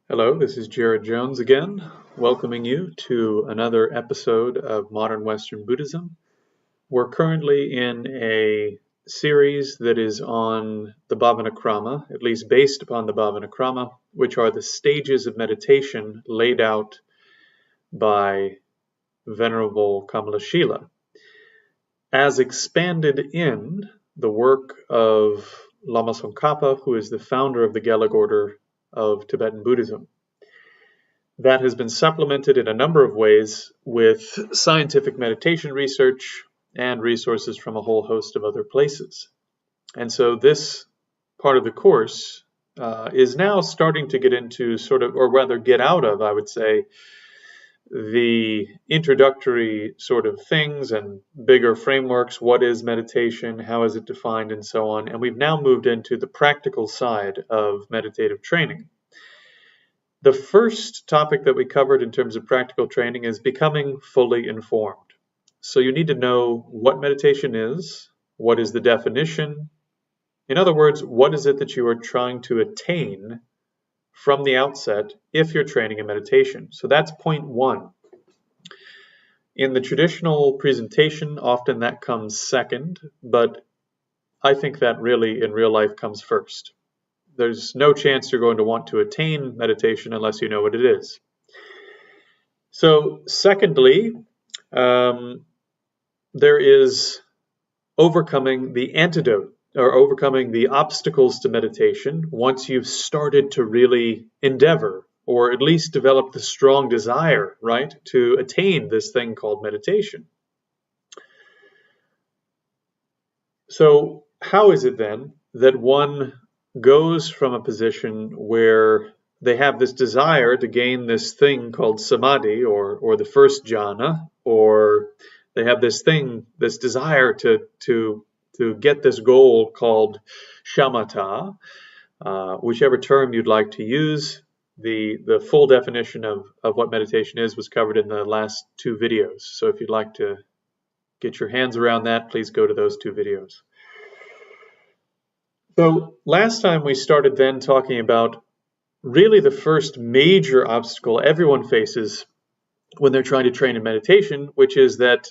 Hello, this is Jared Jones again, welcoming you to another episode of Modern Western Buddhism. We're currently in a series that is on the Bhavanakrama, at least based upon the Bhavanakrama, which are the stages of meditation laid out by Venerable Kamalaśīla, as expanded in the work of Lama Tsongkhapa, who is the founder of the Gelag order of Tibetan Buddhism. That has been supplemented in a number of ways with scientific meditation research and resources from a whole host of other places. And so this part of the course is now starting to get into get out of, I would say, the introductory sort of things and bigger frameworks. What is meditation? How is it defined? And so on. And we've now moved into the practical side of meditative training. The first topic that we covered in terms of practical training is becoming fully informed. So you need to know what meditation is, what is the definition. In other words, what is it that you are trying to attain from the outset if you're training in meditation. So that's point one. In the traditional presentation, often that comes second, but I think that really in real life comes first. There's no chance you're going to want to attain meditation unless you know what it is. So secondly, there is overcoming the antidote, or overcoming the obstacles to meditation once you've started to really endeavor, or at least develop the strong desire, right, to attain this thing called meditation. So how is it then that one goes from a position where they have this desire to gain this thing called Samadhi, or the first jhana, or they have this desire to get this goal called shamatha, whichever term you'd like to use. The full definition of what meditation is was covered in the last two videos. So if you'd like to get your hands around that, please go to those two videos. So last time we started then talking about really the first major obstacle everyone faces when they're trying to train in meditation, which is that,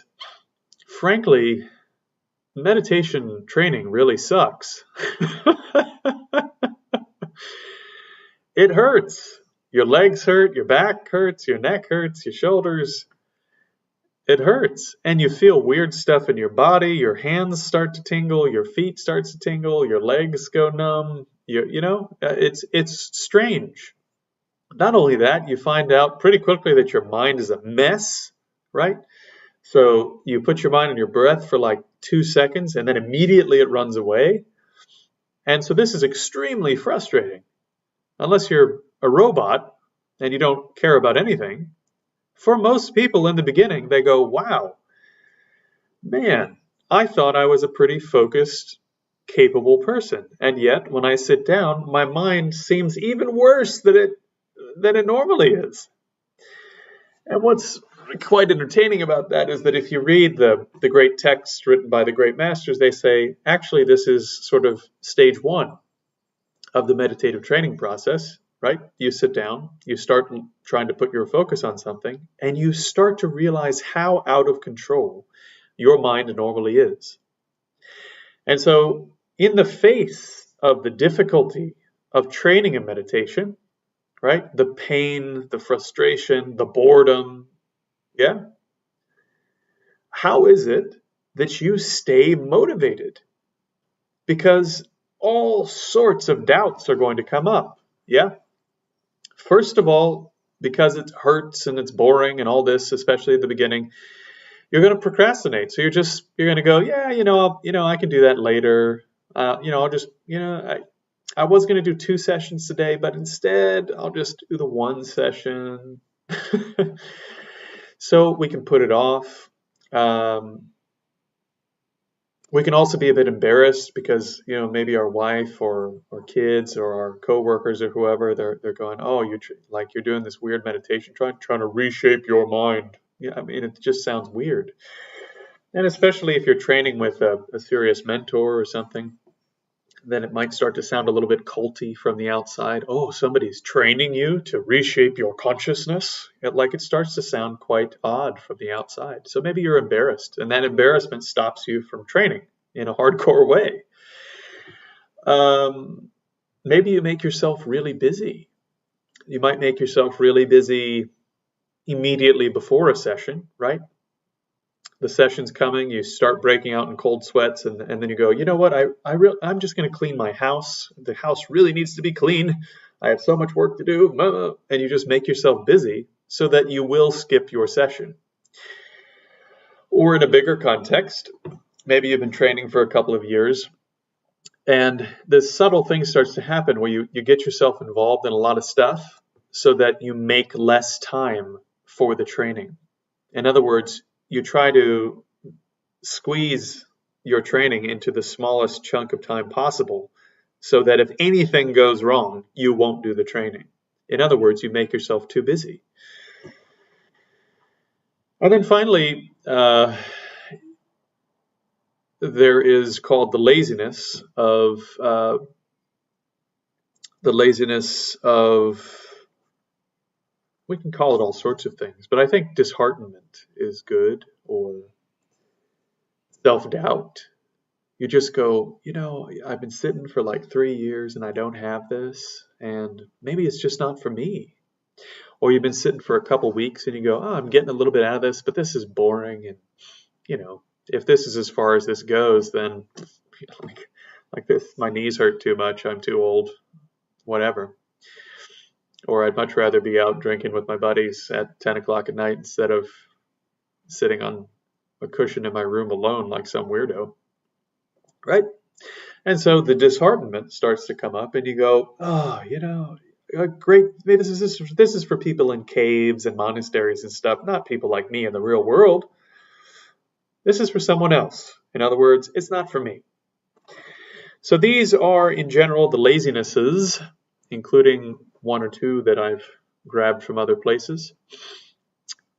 frankly, meditation training really sucks. It hurts. Your legs hurt, your back hurts, your neck hurts, your shoulders. It hurts. And you feel weird stuff in your body. Your hands start to tingle, your feet start to tingle, your legs go numb. It's strange. Not only that, you find out pretty quickly that your mind is a mess, right? So you put your mind on your breath for like 2 seconds and then immediately it runs away. And so this is extremely frustrating. Unless you're a robot and you don't care about anything, for most people in the beginning, they go, wow, man, I thought I was a pretty focused, capable person. And yet, when I sit down, my mind seems even worse than it normally is. And what's quite entertaining about that is that if you read the great texts written by the great masters, they say, actually, this is sort of stage one of the meditative training process, right? You sit down, you start trying to put your focus on something, and you start to realize how out of control your mind normally is. And so, in the face of the difficulty of training in meditation, right? The pain, the frustration, the boredom, yeah? How is it that you stay motivated? Because all sorts of doubts are going to come up, yeah? First of all, because it hurts and it's boring and all this, especially at the beginning, you're going to procrastinate. So you're going to go, yeah, I can do that later. I was going to do 2 sessions today, but instead I'll just do the 1 session. So we can put it off. We can also be a bit embarrassed because, maybe our wife or kids or our coworkers or whoever, they're going, oh, you're doing this weird meditation, trying to reshape your mind. Yeah, I mean, it just sounds weird. And especially if you're training with a serious mentor or something. then it might start to sound a little bit culty from the outside. Oh, somebody's training you to reshape your consciousness. It starts to sound quite odd from the outside. So maybe you're embarrassed, and that embarrassment stops you from training in a hardcore way. Maybe you make yourself really busy. You might make yourself really busy immediately before a session, right? The session's coming, you start breaking out in cold sweats, and then you go, you know what, I'm just going to clean my house. The house really needs to be clean. I have so much work to do. And you just make yourself busy so that you will skip your session. Or in a bigger context, maybe you've been training for a couple of years, and this subtle thing starts to happen where you get yourself involved in a lot of stuff so that you make less time for the training. In other words, you try to squeeze your training into the smallest chunk of time possible so that if anything goes wrong, you won't do the training. In other words, you make yourself too busy. And then finally, there is called the laziness of we can call it all sorts of things, but I think disheartenment is good, or self-doubt. You just go, I've been sitting for like 3 years and I don't have this, and maybe it's just not for me. Or you've been sitting for a couple weeks and you go, I'm getting a little bit out of this, but this is boring, and if this is as far as this goes, then like this, my knees hurt too much, I'm too old, whatever. Or I'd much rather be out drinking with my buddies at 10 o'clock at night instead of sitting on a cushion in my room alone like some weirdo, right? And so the disheartenment starts to come up, and you go, great, maybe this is for people in caves and monasteries and stuff, not people like me in the real world. This is for someone else. In other words, it's not for me. So these are, in general, the lazinesses, including one or two that I've grabbed from other places.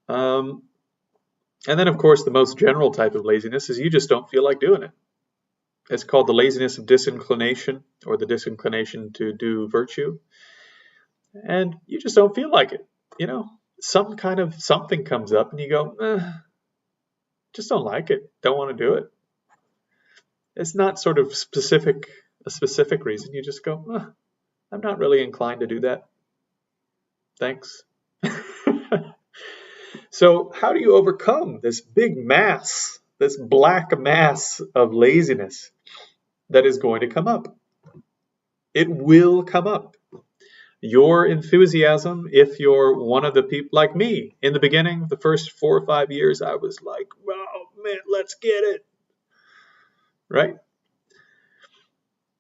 And then, of course, the most general type of laziness is you just don't feel like doing it. It's called the laziness of disinclination, or the disinclination to do virtue. And you just don't feel like it. Some kind of something comes up and you go, just don't like it, don't want to do it. It's not sort of a specific reason. You just go, I'm not really inclined to do that. Thanks. So how do you overcome this big mass, this black mass of laziness that is going to come up? It will come up. Your enthusiasm, if you're one of the people like me, in the beginning, the first 4 or 5 years, I was like, wow, man, let's get it. Right?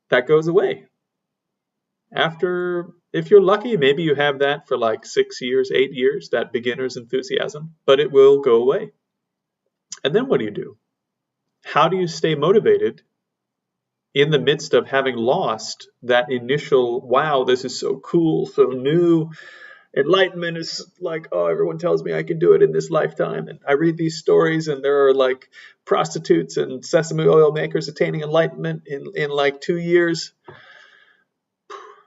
That goes away. After, if you're lucky, maybe you have that for like 6 years, 8 years, that beginner's enthusiasm, but it will go away. And then what do? How do you stay motivated in the midst of having lost that initial, wow, this is so cool, so new. Enlightenment is like, oh, everyone tells me I can do it in this lifetime. And I read these stories, and there are like prostitutes and sesame oil makers attaining enlightenment in like 2 years.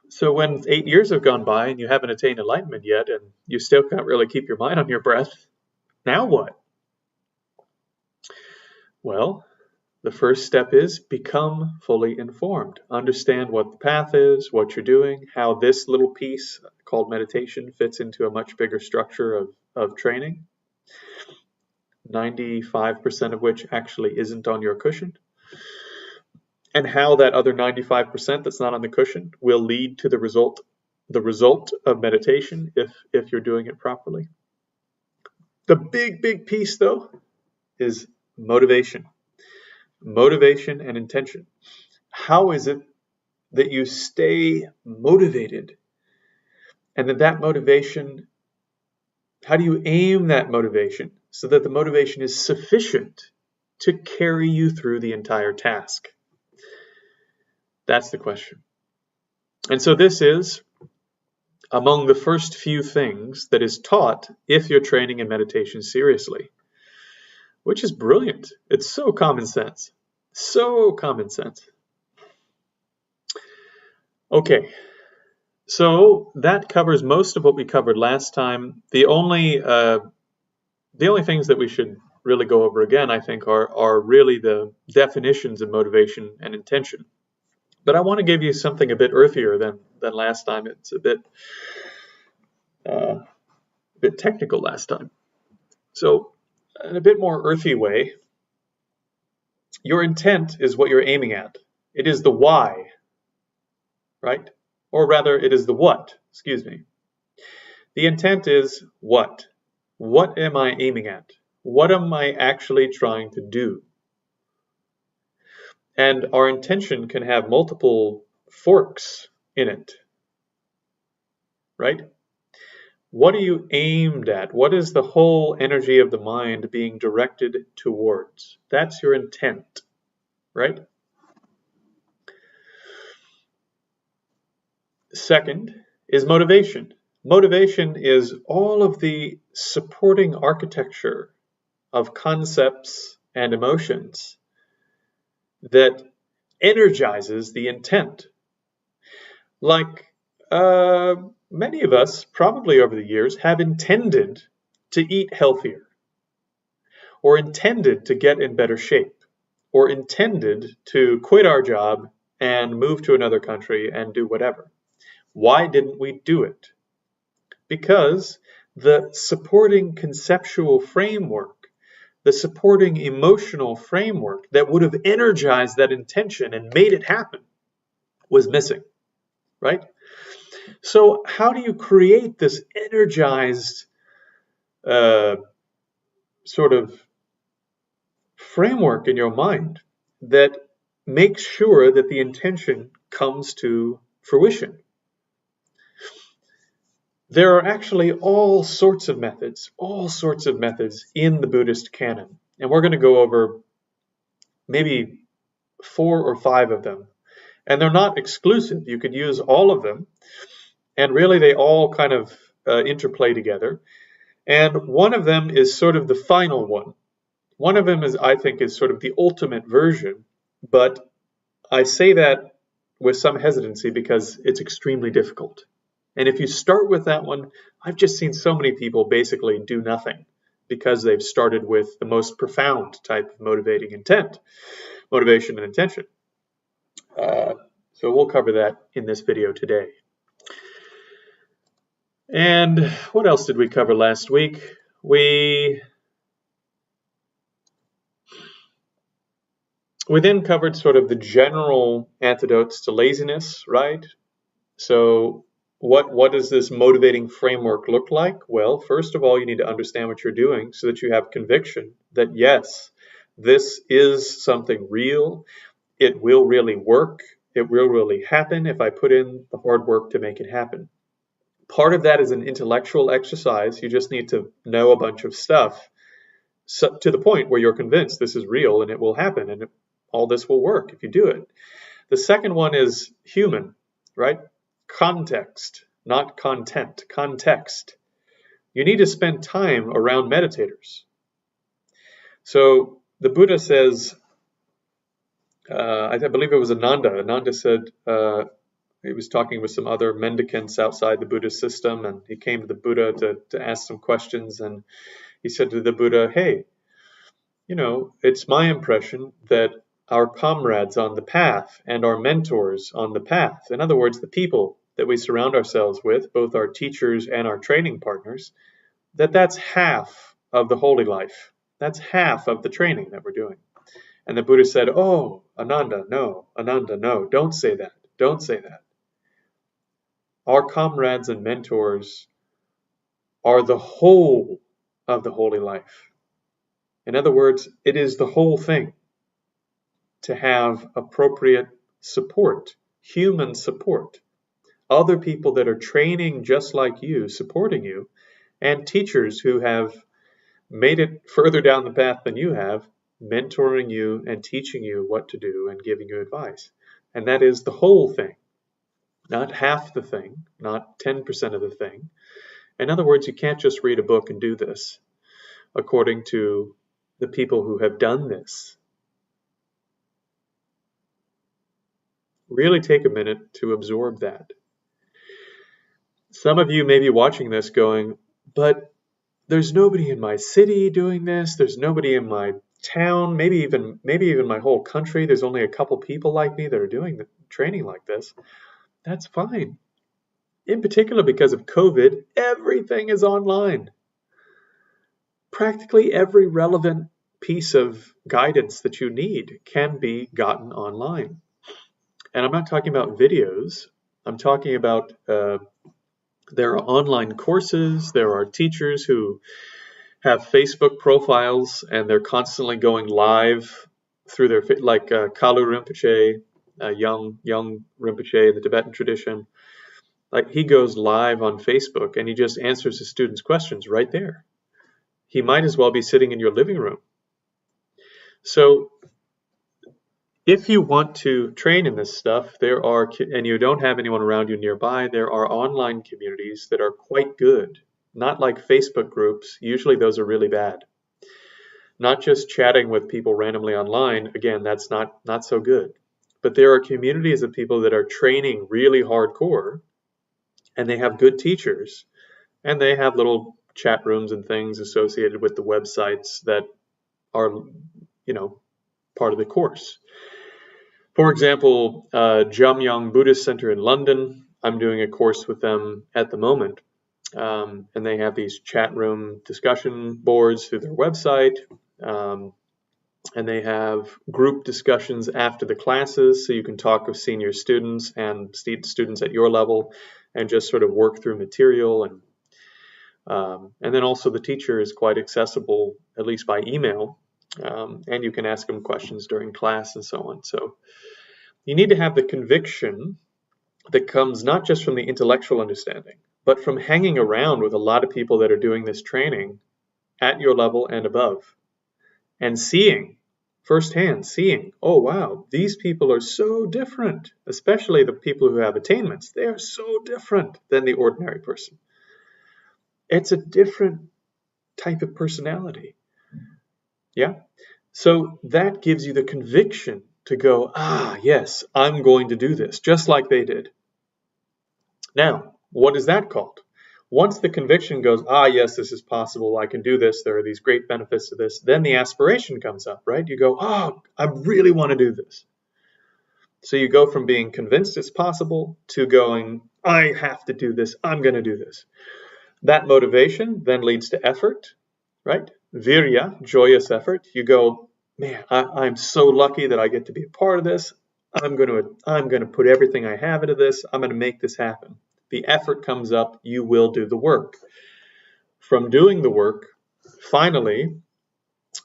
So when 8 years have gone by and you haven't attained enlightenment yet, and you still can't really keep your mind on your breath, now what? Well, the first step is become fully informed. Understand what the path is, what you're doing, how this little piece called meditation fits into a much bigger structure of training, 95% of which actually isn't on your cushion, and how that other 95% that's not on the cushion will lead to the result of meditation if you're doing it properly. The big piece, though, is motivation. Motivation and intention. How is it that you stay motivated? And that motivation, how do you aim that motivation so that the motivation is sufficient to carry you through the entire task? That's the question. And so this is among the first few things that is taught if you're training in meditation seriously, which is brilliant. It's so common sense. So common sense. Okay, so that covers most of what we covered last time. The only things that we should really go over again, I think, are really the definitions of motivation and intention. But I want to give you something a bit earthier than last time. It's a bit technical last time. So, in a bit more earthy way, your intent is what you're aiming at. It is the why, right? Or rather, it is the what, excuse me. The intent is what? What am I aiming at? What am I actually trying to do? And our intention can have multiple forks in it, right? What are you aimed at? What is the whole energy of the mind being directed towards? That's your intent, right? Second is motivation. Motivation is all of the supporting architecture of concepts and emotions that energizes the intent. Like many of us, probably over the years, have intended to eat healthier, or intended to get in better shape, or intended to quit our job and move to another country and do whatever. Why didn't we do it? Because the supporting conceptual framework, the supporting emotional framework that would have energized that intention and made it happen was missing, right? So how do you create this energized sort of framework in your mind that makes sure that the intention comes to fruition? There are actually all sorts of methods in the Buddhist canon. And we're going to go over maybe 4 or 5 of them. And they're not exclusive. You could use all of them. And really, they all kind of interplay together. And one of them is sort of the final one. One of them is, I think, is sort of the ultimate version. But I say that with some hesitancy because it's extremely difficult. And if you start with that one, I've just seen so many people basically do nothing because they've started with the most profound type of motivation and intention. So we'll cover that in this video today. And what else did we cover last week? We then covered sort of the general antidotes to laziness, right? So what does this motivating framework look like? Well, first of all, you need to understand what you're doing so that you have conviction that, yes, this is something real. It will really work. It will really happen if I put in the hard work to make it happen. Part of that is an intellectual exercise. You just need to know a bunch of stuff to the point where you're convinced this is real and it will happen and all this will work if you do it. The second one is human, right? Context, not content, context. You need to spend time around meditators. So the Buddha says, I believe it was Ananda. Ananda said, he was talking with some other mendicants outside the Buddhist system, and he came to the Buddha to ask some questions, and he said to the Buddha, hey, it's my impression that our comrades on the path and our mentors on the path, in other words, the people that we surround ourselves with, both our teachers and our training partners, that's half of the holy life. That's half of the training that we're doing. And the Buddha said, oh, Ananda, no, don't say that. Don't say that. Our comrades and mentors are the whole of the holy life. In other words, it is the whole thing to have appropriate support, human support, other people that are training just like you, supporting you, and teachers who have made it further down the path than you have, mentoring you and teaching you what to do and giving you advice. And that is the whole thing, not half the thing, not 10% of the thing. In other words, you can't just read a book and do this according to the people who have done this. Really take a minute to absorb that. Some of you may be watching this going, but there's nobody in my city doing this. There's nobody in my town, maybe even my whole country. There's only a couple people like me that are doing the training like this. That's fine. In particular, because of COVID, everything is online. Practically every relevant piece of guidance that you need can be gotten online. And I'm not talking about videos. I'm talking about there are online courses. There are teachers who have Facebook profiles and they're constantly going live through their, like Kalu Rinpoche, young Rinpoche in the Tibetan tradition. Like, he goes live on Facebook and he just answers his students' questions right there. He might as well be sitting in your living room. So if you want to train in this stuff, and you don't have anyone around you nearby, there are online communities that are quite good. Not like Facebook groups. Usually those are really bad. Not just chatting with people randomly online. Again, that's not so good. But there are communities of people that are training really hardcore, and they have good teachers, and they have little chat rooms and things associated with the websites that are, part of the course. For example, Jamyang Buddhist Center in London, I'm doing a course with them at the moment. And they have these chat room discussion boards through their website. And they have group discussions after the classes, so you can talk with senior students and students at your level and just sort of work through material. And then also the teacher is quite accessible, at least by email. And you can ask them questions during class and so on. So you need to have the conviction that comes not just from the intellectual understanding, but from hanging around with a lot of people that are doing this training at your level and above, and seeing firsthand, oh wow, these people are so different, especially the people who have attainments. They are so different than the ordinary person. It's a different type of personality. Yeah? So that gives you the conviction to go, yes, I'm going to do this, just like they did. Now, what is that called? Once the conviction goes, yes, this is possible, I can do this, there are these great benefits to this, then the aspiration comes up, right? You go, I really want to do this. So you go from being convinced it's possible to going, I have to do this, I'm going to do this. That motivation then leads to effort, right? Virya, joyous effort. You go, man, I'm so lucky that I get to be a part of this. I'm going to put everything I have into this. I'm going to make this happen. The effort comes up. You will do the work. From doing the work, finally,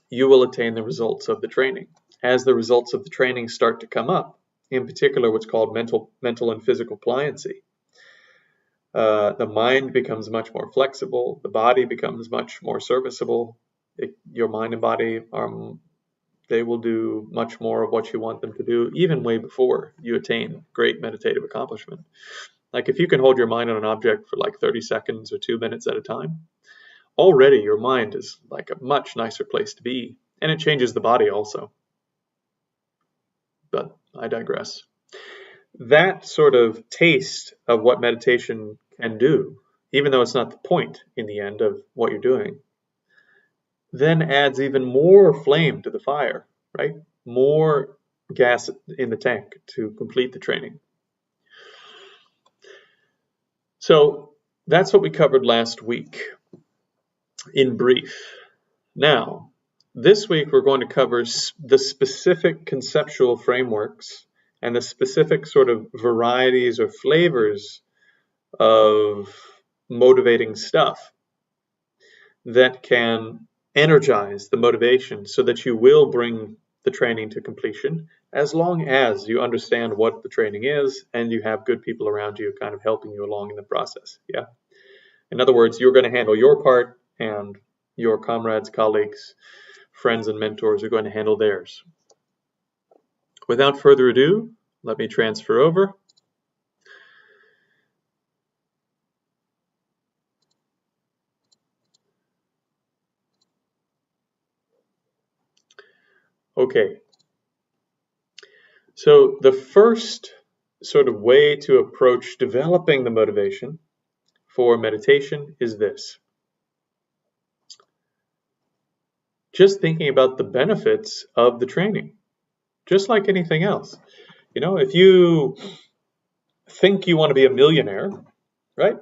you will attain the results of the training. As the results of the training start to come up, in particular, what's called mental and physical pliancy. The mind becomes much more flexible. The body becomes much more serviceable. Your mind and body, they will do much more of what you want them to do, even way before you attain great meditative accomplishment. Like, if you can hold your mind on an object for like 30 seconds or 2 minutes at a time, already your mind is like a much nicer place to be, and it changes the body also. But I digress. That sort of taste of what meditation can do, even though it's not the point in the end of what you're doing, then adds even more flame to the fire, right? More gas in the tank to complete the training. So that's what we covered last week in brief. Now, this week we're going to cover the specific conceptual frameworks and the specific sort of varieties or flavors of motivating stuff that can energize the motivation so that you will bring the training to completion, as long as you understand what the training is and you have good people around you kind of helping you along in the process. Yeah. In other words, you're going to handle your part and your comrades, colleagues, friends, and mentors are going to handle theirs. Without further ado, let me transfer over. Okay. So the first sort of way to approach developing the motivation for meditation is this. Just thinking about the benefits of the training, just like anything else. If you think you want to be a millionaire, right?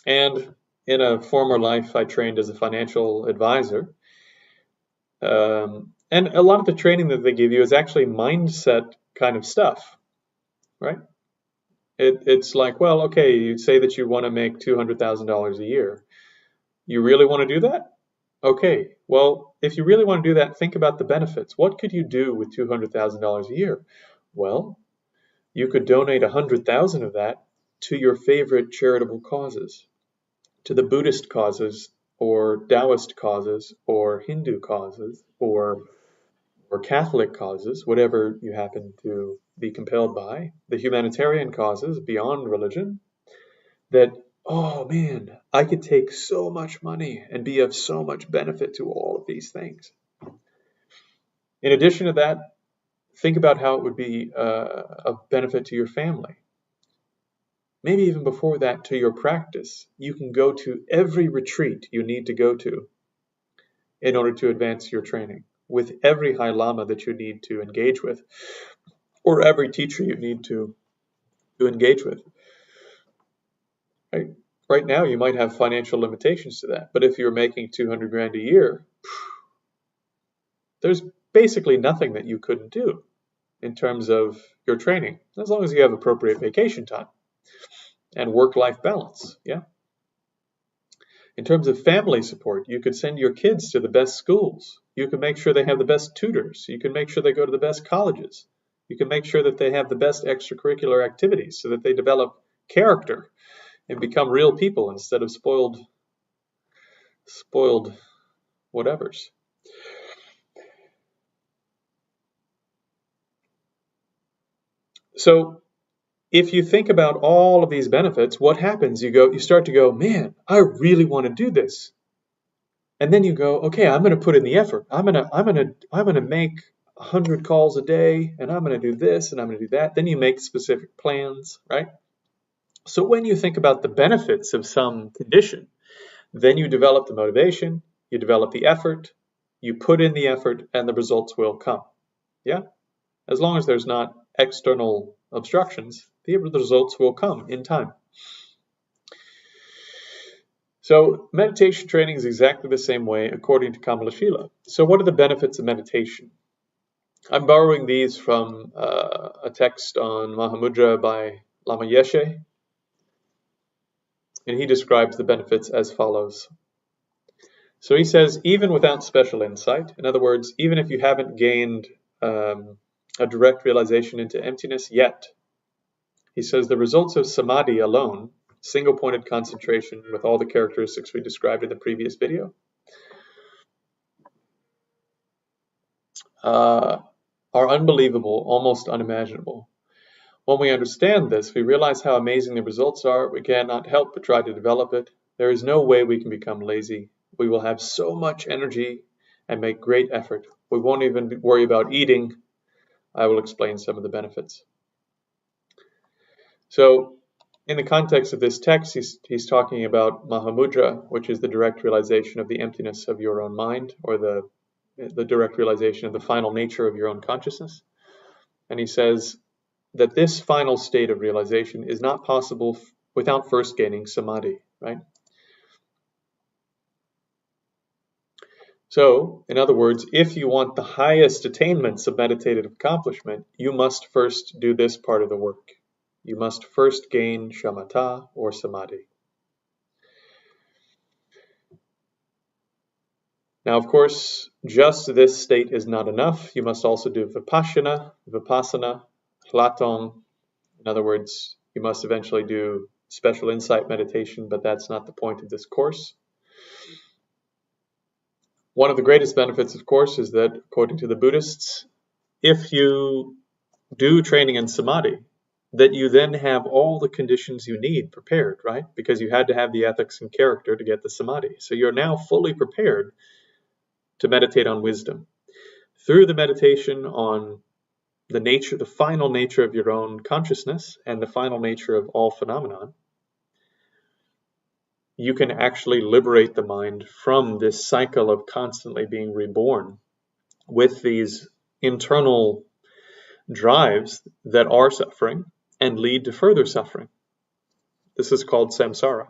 And in a former life, I trained as a financial advisor. And a lot of the training that they give you is actually mindset kind of stuff, right? It's like, well, okay, you say that you want to make $200,000 a year. You really want to do that? Okay, well, if you really want to do that, think about the benefits. What could you do with $200,000 a year? Well, you could donate 100,000 of that to your favorite charitable causes, to the Buddhist causes, or Taoist causes, or Hindu causes, or Catholic causes, whatever you happen to be compelled by, the humanitarian causes beyond religion, that, oh man, I could take so much money and be of so much benefit to all of these things. In addition to that, think about how it would be of benefit to your family. Maybe even before that, to your practice. You can go to every retreat you need to go to in order to advance your training, with every High Lama that you need to engage with, or every teacher you need to engage with. Right now, you might have financial limitations to that, but if you're making 200 grand a year, there's basically nothing that you couldn't do in terms of your training, as long as you have appropriate vacation time and work-life balance, yeah? In terms of family support, you could send your kids to the best schools. You can make sure they have the best tutors. You can make sure they go to the best colleges. You can make sure that they have the best extracurricular activities so that they develop character and become real people instead of spoiled whatevers. So if you think about all of these benefits, what happens? You start to go, man, I really want to do this. And then you go, okay, I'm going to put in the effort. I'm going to make 100 calls a day, and I'm going to do this, and I'm going to do that. Then you make specific plans, right? So when you think about the benefits of some condition, then you develop the motivation, you develop the effort, you put in the effort, and the results will come. Yeah? As long as there's not external obstructions, the results will come in time. So meditation training is exactly the same way according to Kamalaśīla. So what are the benefits of meditation? I'm borrowing these from a text on Mahamudra by Lama Yeshe, and he describes the benefits as follows. So he says, even without special insight, in other words, even if you haven't gained a direct realization into emptiness yet, he says the results of Samadhi alone, single-pointed concentration with all the characteristics we described in the previous video, are unbelievable, almost unimaginable. When we understand this, we realize how amazing the results are. We cannot help but try to develop it. There is no way we can become lazy. We will have so much energy and make great effort. We won't even worry about eating. I will explain some of the benefits. So, in the context of this text, he's talking about Mahamudra, which is the direct realization of the emptiness of your own mind, or the direct realization of the final nature of your own consciousness. And he says that this final state of realization is not possible without first gaining Samadhi, right? So, in other words, if you want the highest attainments of meditative accomplishment, you must first do this part of the work. You must first gain shamatha or samadhi. Now, of course, just this state is not enough. You must also do vipassana, hlatong. In other words, you must eventually do special insight meditation, but that's not the point of this course. One of the greatest benefits, of course, is that, according to the Buddhists, if you do training in samadhi, that you then have all the conditions you need prepared, right? Because you had to have the ethics and character to get the samadhi. So you're now fully prepared to meditate on wisdom. Through the meditation on the final nature of your own consciousness and the final nature of all phenomenon, you can actually liberate the mind from this cycle of constantly being reborn with these internal drives that are suffering and lead to further suffering. This is called samsara.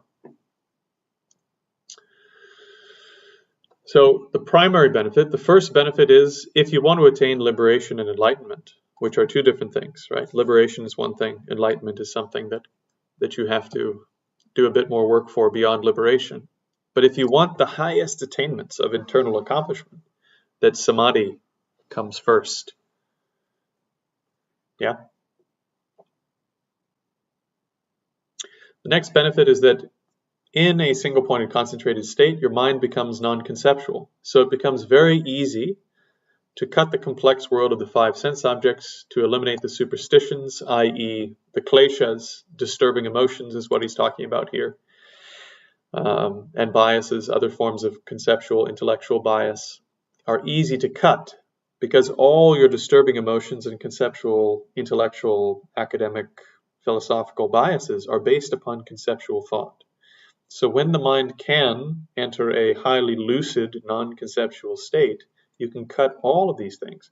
So the primary benefit, the first benefit is if you want to attain liberation and enlightenment, which are two different things, right? Liberation is one thing, enlightenment is something that you have to do a bit more work for beyond liberation. But if you want the highest attainments of internal accomplishment, that Samadhi comes first. Yeah? The next benefit is that in a single pointed concentrated state, your mind becomes non-conceptual. So it becomes very easy to cut the complex world of the five sense objects, to eliminate the superstitions, i.e. the kleshas, disturbing emotions is what he's talking about here, and biases, other forms of conceptual, intellectual bias, are easy to cut because all your disturbing emotions and conceptual, intellectual, academic, philosophical biases are based upon conceptual thought. So when the mind can enter a highly lucid, non-conceptual state, you can cut all of these things,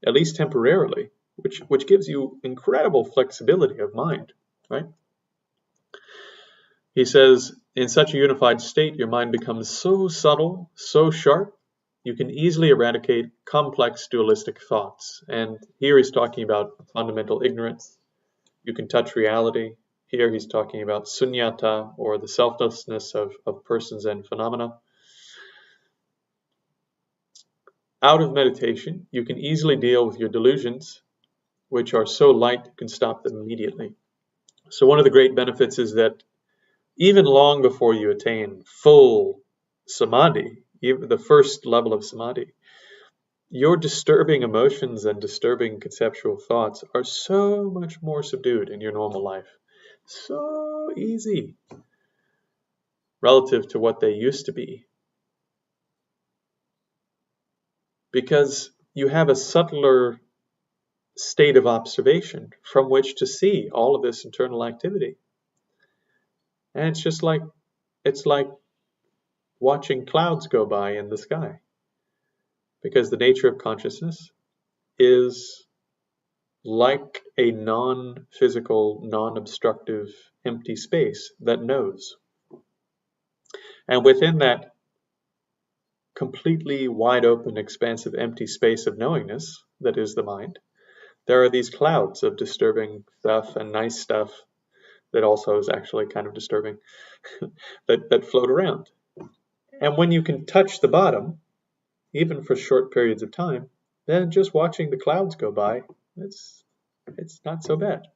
at least temporarily, which gives you incredible flexibility of mind, right? He says, in such a unified state, your mind becomes so subtle, so sharp, you can easily eradicate complex dualistic thoughts. And here he's talking about fundamental ignorance. You can touch reality. Here he's talking about sunyata, or the selflessness of persons and phenomena. Out of meditation, you can easily deal with your delusions, which are so light you can stop them immediately. So one of the great benefits is that even long before you attain full samadhi, even the first level of samadhi, your disturbing emotions and disturbing conceptual thoughts are so much more subdued in your normal life. So easy relative to what they used to be. Because you have a subtler state of observation from which to see all of this internal activity. And it's just like, it's like watching clouds go by in the sky. Because the nature of consciousness is like a non-physical, non-obstructive, empty space that knows. And within that completely wide open, expansive, empty space of knowingness that is the mind, there are these clouds of disturbing stuff and nice stuff that also is actually kind of disturbing that float around. And when you can touch the bottom, even for short periods of time, then just watching the clouds go by, it's not so bad.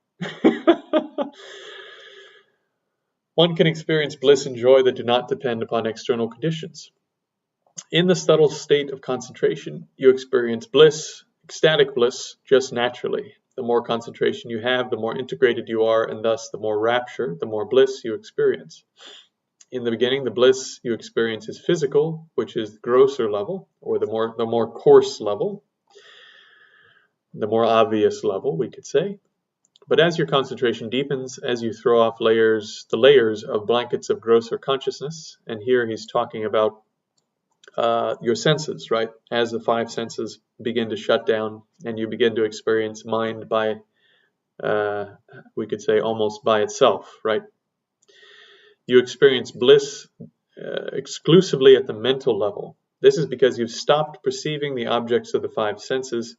One can experience bliss and joy that do not depend upon external conditions. In the subtle state of concentration, you experience bliss, ecstatic bliss, just naturally. The more concentration you have, the more integrated you are, and thus the more rapture, the more bliss you experience. In the beginning, the bliss you experience is physical, which is the grosser level, or the more coarse level, the more obvious level, we could say. But as your concentration deepens, as you throw off the layers of blankets of grosser consciousness, and here he's talking about your senses, right? As the five senses begin to shut down and you begin to experience mind by, we could say, almost by itself, right? You experience bliss exclusively at the mental level. This is because you've stopped perceiving the objects of the five senses.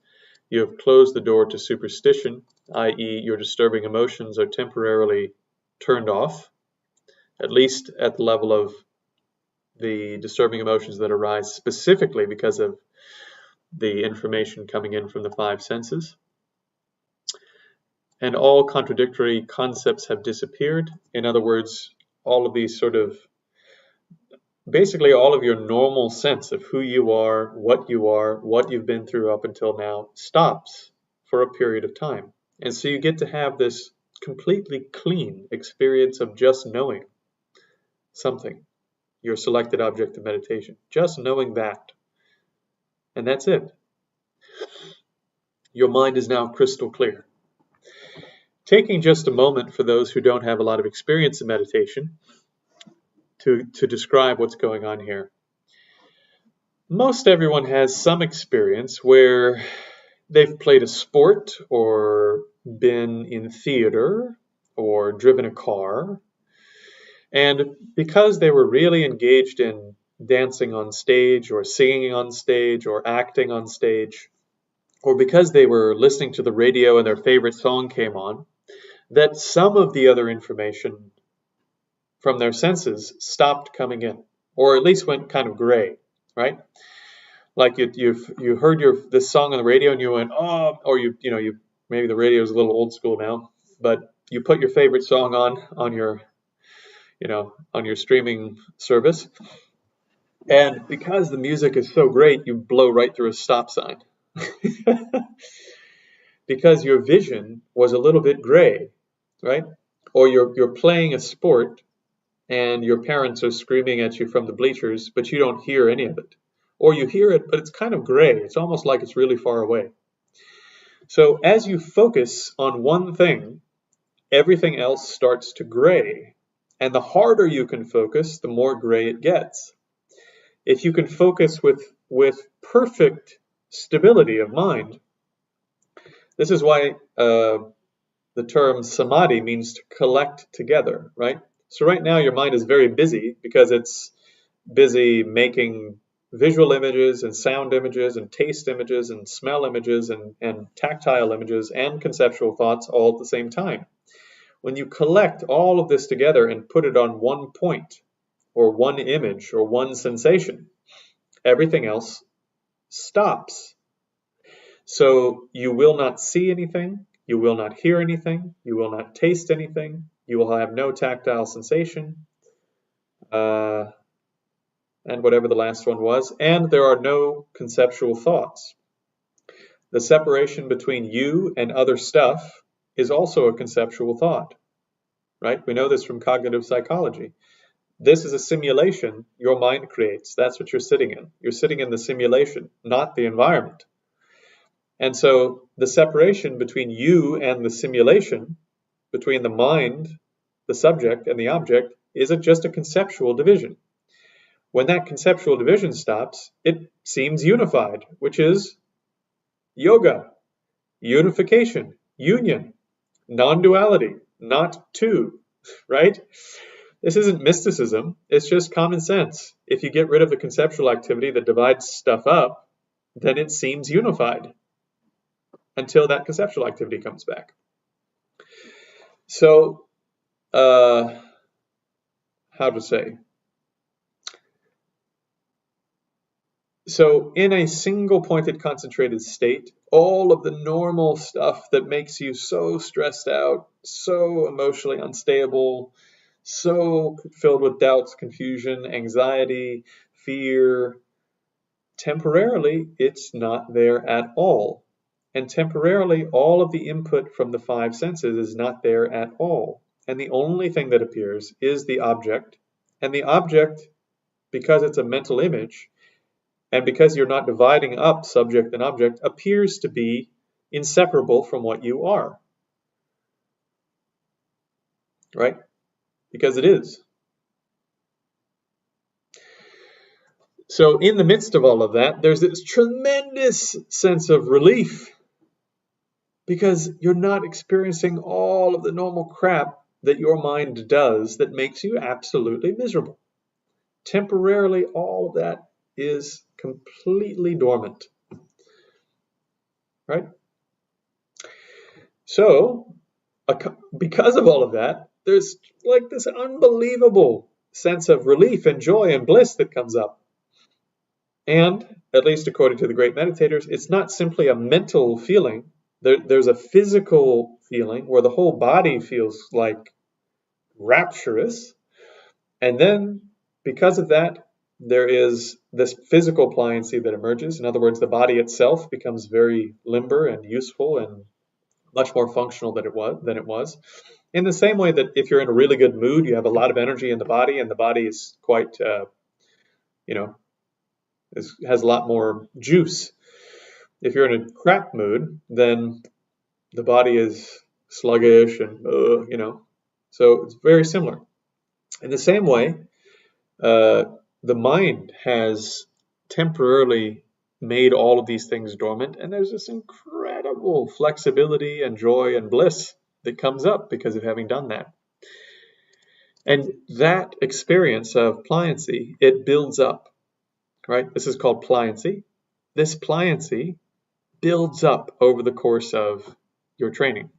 You have closed the door to superstition, i.e. your disturbing emotions are temporarily turned off, at least at the level of the disturbing emotions that arise specifically because of the information coming in from the five senses. And all contradictory concepts have disappeared. In other words, all of these basically all of your normal sense of who you are, what you've been through up until now stops for a period of time. And so you get to have this completely clean experience of just knowing something, your selected object of meditation, just knowing that. And that's it. Your mind is now crystal clear. Taking just a moment for those who don't have a lot of experience in meditation to describe what's going on here. Most everyone has some experience where they've played a sport or been in theater or driven a car. And because they were really engaged in dancing on stage or singing on stage or acting on stage, or because they were listening to the radio and their favorite song came on, that some of the other information from their senses stopped coming in, or at least went kind of gray, right? Like you heard this song on the radio and you went, oh, or you maybe the radio is a little old school now, but you put your favorite song on your streaming service, and because the music is so great, you blow right through a stop sign. Because your vision was a little bit gray, right? Or you're playing a sport and your parents are screaming at you from the bleachers, but you don't hear any of it. Or you hear it, but it's kind of gray. It's almost like it's really far away. So as you focus on one thing, everything else starts to gray. And the harder you can focus, the more gray it gets. If you can focus with perfect stability of mind, this is why the term Samadhi means to collect together, right? So right now your mind is very busy because it's busy making visual images and sound images and taste images and smell images and tactile images and conceptual thoughts all at the same time. When you collect all of this together and put it on one point or one image or one sensation, everything else stops. So you will not see anything, you will not hear anything, you will not taste anything, you will have no tactile sensation, and whatever the last one was, and there are no conceptual thoughts. The separation between you and other stuff is also a conceptual thought, right? We know this from cognitive psychology. This is a simulation your mind creates. That's what you're sitting in. You're sitting in the simulation, not the environment. And so the separation between you and the simulation, between the mind, the subject, and the object, is just a conceptual division. When that conceptual division stops, it seems unified, which is yoga, unification, union, non-duality, not two, right? This isn't mysticism, it's just common sense. If you get rid of the conceptual activity that divides stuff up, then it seems unified until that conceptual activity comes back. So, how to say? So in a single pointed concentrated state, all of the normal stuff that makes you so stressed out, so emotionally unstable, so filled with doubts, confusion, anxiety, fear, temporarily it's not there at all. And temporarily all of the input from the five senses is not there at all. And the only thing that appears is the object. And the object, because it's a mental image, and because you're not dividing up subject and object, appears to be inseparable from what you are. Right? Because it is. So in the midst of all of that, there's this tremendous sense of relief because you're not experiencing all of the normal crap that your mind does that makes you absolutely miserable. Temporarily, all of that is completely dormant. Right? So, because of all of that, there's like this unbelievable sense of relief and joy and bliss that comes up. And, at least according to the great meditators, it's not simply a mental feeling. There's a physical feeling where the whole body feels like rapturous. And then, because of that, there is this physical pliancy that emerges. In other words, the body itself becomes very limber and useful and much more functional than it was. In the same way that if you're in a really good mood, you have a lot of energy in the body, and the body is quite, has a lot more juice. If you're in a crap mood, then the body is sluggish and, so it's very similar. In the same way, the mind has temporarily made all of these things dormant, and there's this incredible flexibility and joy and bliss that comes up because of having done that. And that experience of pliancy, it builds up, right? This is called pliancy. This pliancy builds up over the course of your training.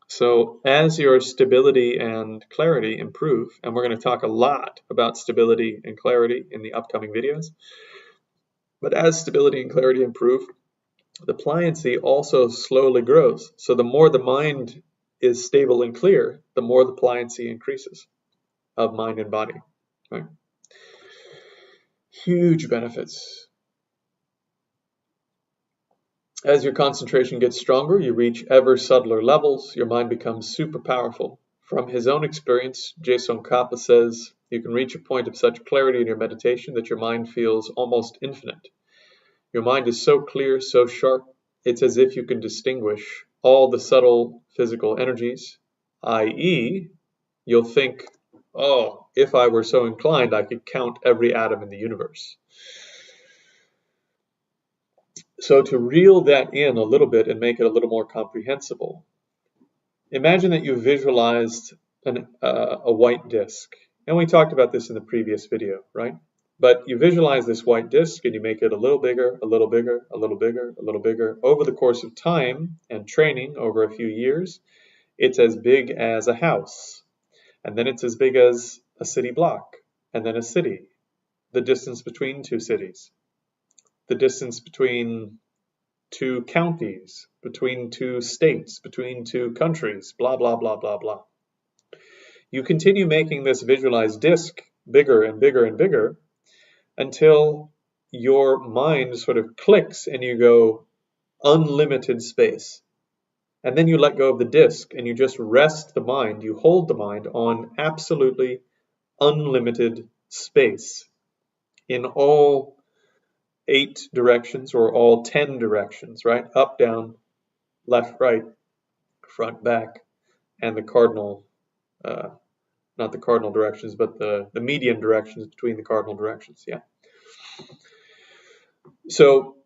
So as your stability and clarity improve, and we're going to talk a lot about stability and clarity in the upcoming videos, but as stability and clarity improve, the pliancy also slowly grows. So the more the mind is stable and clear, the more the pliancy increases of mind and body. Right? Huge benefits. As your concentration gets stronger, you reach ever subtler levels. Your mind becomes super powerful. From his own experience, Je Tsongkhapa says, you can reach a point of such clarity in your meditation that your mind feels almost infinite. Your mind is so clear, so sharp, it's as if you can distinguish all the subtle physical energies, i.e., you'll think, oh, if I were so inclined, I could count every atom in the universe. So to reel that in a little bit and make it a little more comprehensible, imagine that you visualized a white disk. And we talked about this in the previous video, right? But you visualize this white disk and you make it a little bigger, a little bigger, a little bigger, a little bigger. Over the course of time and training over a few years, it's as big as a house. And then it's as big as a city block, and then a city, the distance between two cities, the distance between two counties, between two states, between two countries, blah, blah, blah, blah, blah. You continue making this visualized disk bigger and bigger and bigger until your mind sort of clicks and you go unlimited space. And then you let go of the disk and you just rest the mind, you hold the mind on absolutely unlimited space in all 8 directions or all 10 directions, right? Up, down, left, right, front, back, and the cardinal, not the cardinal directions, but the median directions between the cardinal directions, yeah. So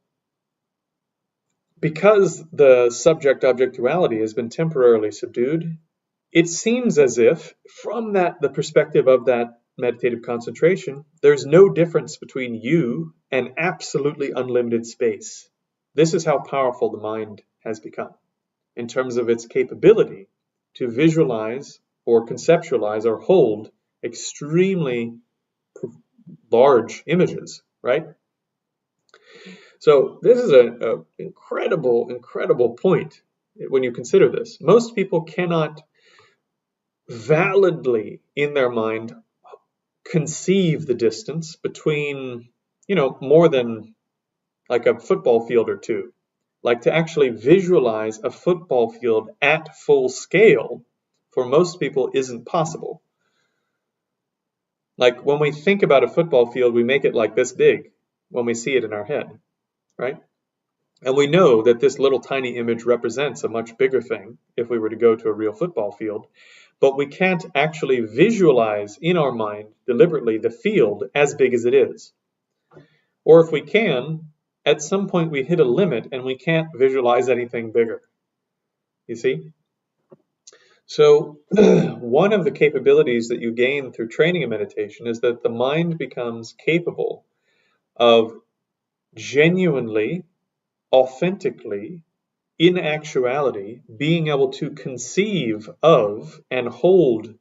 because the subject-object duality has been temporarily subdued, it seems as if, from the perspective of that meditative concentration, there's no difference between you and absolutely unlimited space. This is how powerful the mind has become in terms of its capability to visualize or conceptualize or hold extremely large images, right? So this is an incredible point when you consider this. Most people cannot validly in their mind conceive the distance between, more than like a football field or two. Like to actually visualize a football field at full scale for most people isn't possible. Like when we think about a football field, we make it like this big when we see it in our head, right? And we know that this little tiny image represents a much bigger thing if we were to go to a real football field, but we can't actually visualize in our mind deliberately the field as big as it is. Or if we can, at some point we hit a limit and we can't visualize anything bigger. You see? So one of the capabilities that you gain through training in meditation is that the mind becomes capable of genuinely, authentically, in actuality, being able to conceive of and hold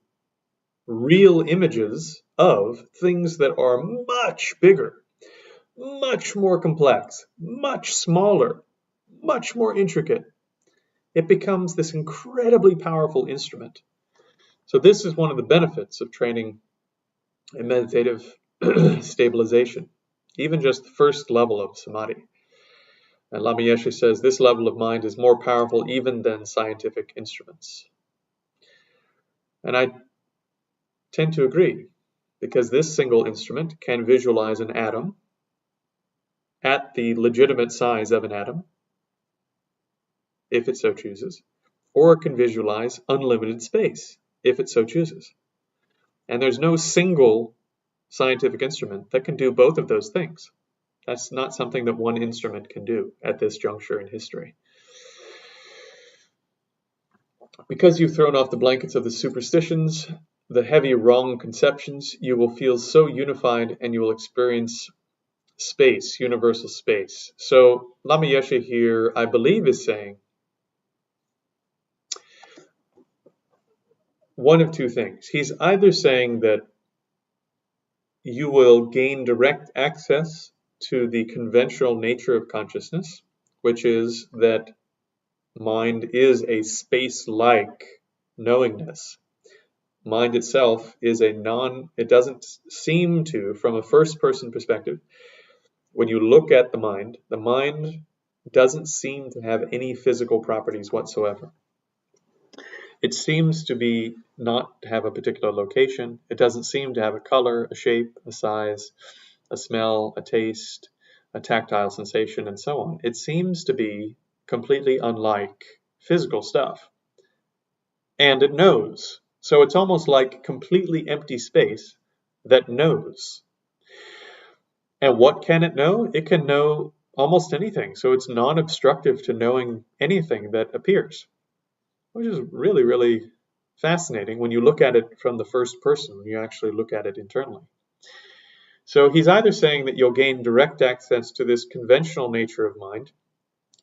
real images of things that are much bigger, much more complex, much smaller, much more intricate. It becomes this incredibly powerful instrument. So this is one of the benefits of training in meditative stabilization, even just the first level of Samadhi. And Lama Yeshe says this level of mind is more powerful even than scientific instruments. And I tend to agree, because this single instrument can visualize an atom at the legitimate size of an atom, if it so chooses, or it can visualize unlimited space, if it so chooses. And there's no single scientific instrument that can do both of those things. That's not something that one instrument can do at this juncture in history. Because you've thrown off the blankets of the superstitions, the heavy wrong conceptions, you will feel so unified and you will experience space, universal space. So Lama Yeshe here, I believe, is saying one of two things. He's either saying that you will gain direct access to the conventional nature of consciousness, which is that mind is a space-like knowingness. Mind itself is it doesn't seem to, from a first-person perspective, when you look at the mind doesn't seem to have any physical properties whatsoever. It seems to be not have a particular location. It doesn't seem to have a color, a shape, a size, a smell, a taste, a tactile sensation, and so on. It seems to be completely unlike physical stuff. And it knows. So it's almost like completely empty space that knows. And what can it know? It can know almost anything. So it's non-obstructive to knowing anything that appears, which is really, really fascinating when you look at it from the first person, when you actually look at it internally. So he's either saying that you'll gain direct access to this conventional nature of mind,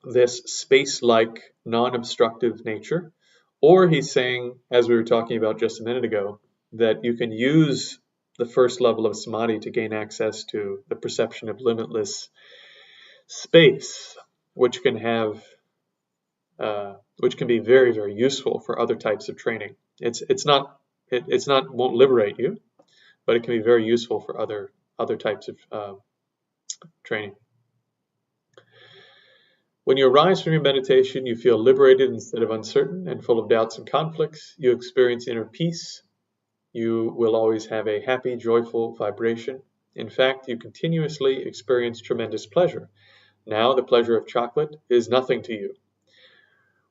this space-like, non-obstructive nature, or he's saying, as we were talking about just a minute ago, that you can use the first level of Samadhi to gain access to the perception of limitless space, which can be very, very useful for other types of training. Won't liberate you, but it can be very useful for other types of training. When you arise from your meditation, you feel liberated instead of uncertain and full of doubts and conflicts. You experience inner peace. You will always have a happy, joyful vibration. In fact, you continuously experience tremendous pleasure. Now, the pleasure of chocolate is nothing to you.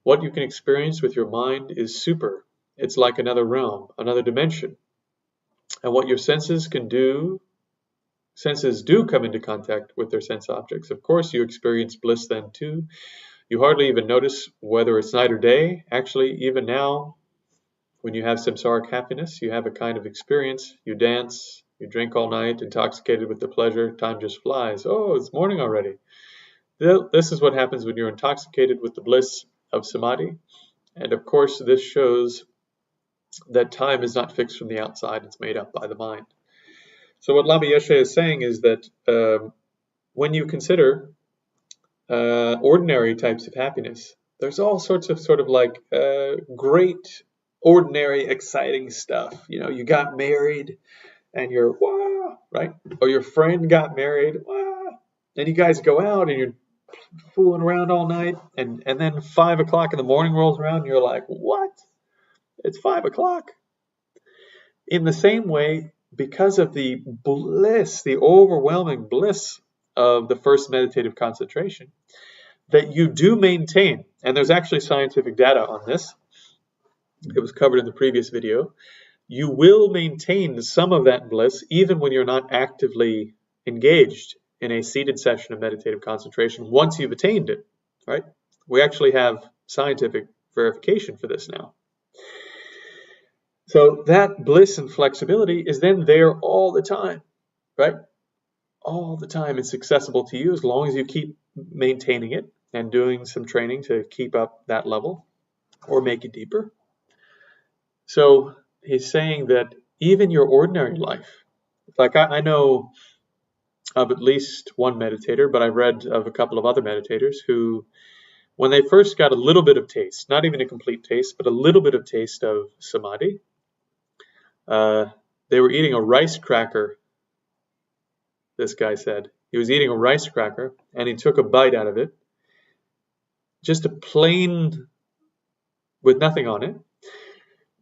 What you can experience with your mind is super. It's like another realm, another dimension. And what your senses do come into contact with their sense objects. Of course, you experience bliss then too. You hardly even notice whether it's night or day. Actually, even now, when you have samsaric happiness, you have a kind of experience. You dance, you drink all night, intoxicated with the pleasure. Time just flies. Oh, it's morning already. This is what happens when you're intoxicated with the bliss of Samadhi. And of course, this shows that time is not fixed from the outside. It's made up by the mind. So what Lama Yeshe is saying is that when you consider ordinary types of happiness, there's all sorts of great, ordinary, exciting stuff. You know, you got married and you're, wah, right? Or your friend got married, wah. And you guys go out and you're fooling around all night. And then 5 o'clock in the morning rolls around and you're like, what? It's 5 o'clock. In the same way, because of the bliss, the overwhelming bliss of the first meditative concentration, that you do maintain, and there's actually scientific data on this, it was covered in the previous video, you will maintain some of that bliss even when you're not actively engaged in a seated session of meditative concentration once you've attained it, right? We actually have scientific verification for this now. So that bliss and flexibility is then there all the time, right? All the time. It's accessible to you as long as you keep maintaining it and doing some training to keep up that level or make it deeper. So he's saying that even your ordinary life, like I know of at least one meditator, but I've read of a couple of other meditators who, when they first got a little bit of taste, not even a complete taste, but a little bit of taste of Samadhi, they were eating a rice cracker, this guy said. He was eating a rice cracker, and he took a bite out of it, just a plain, with nothing on it,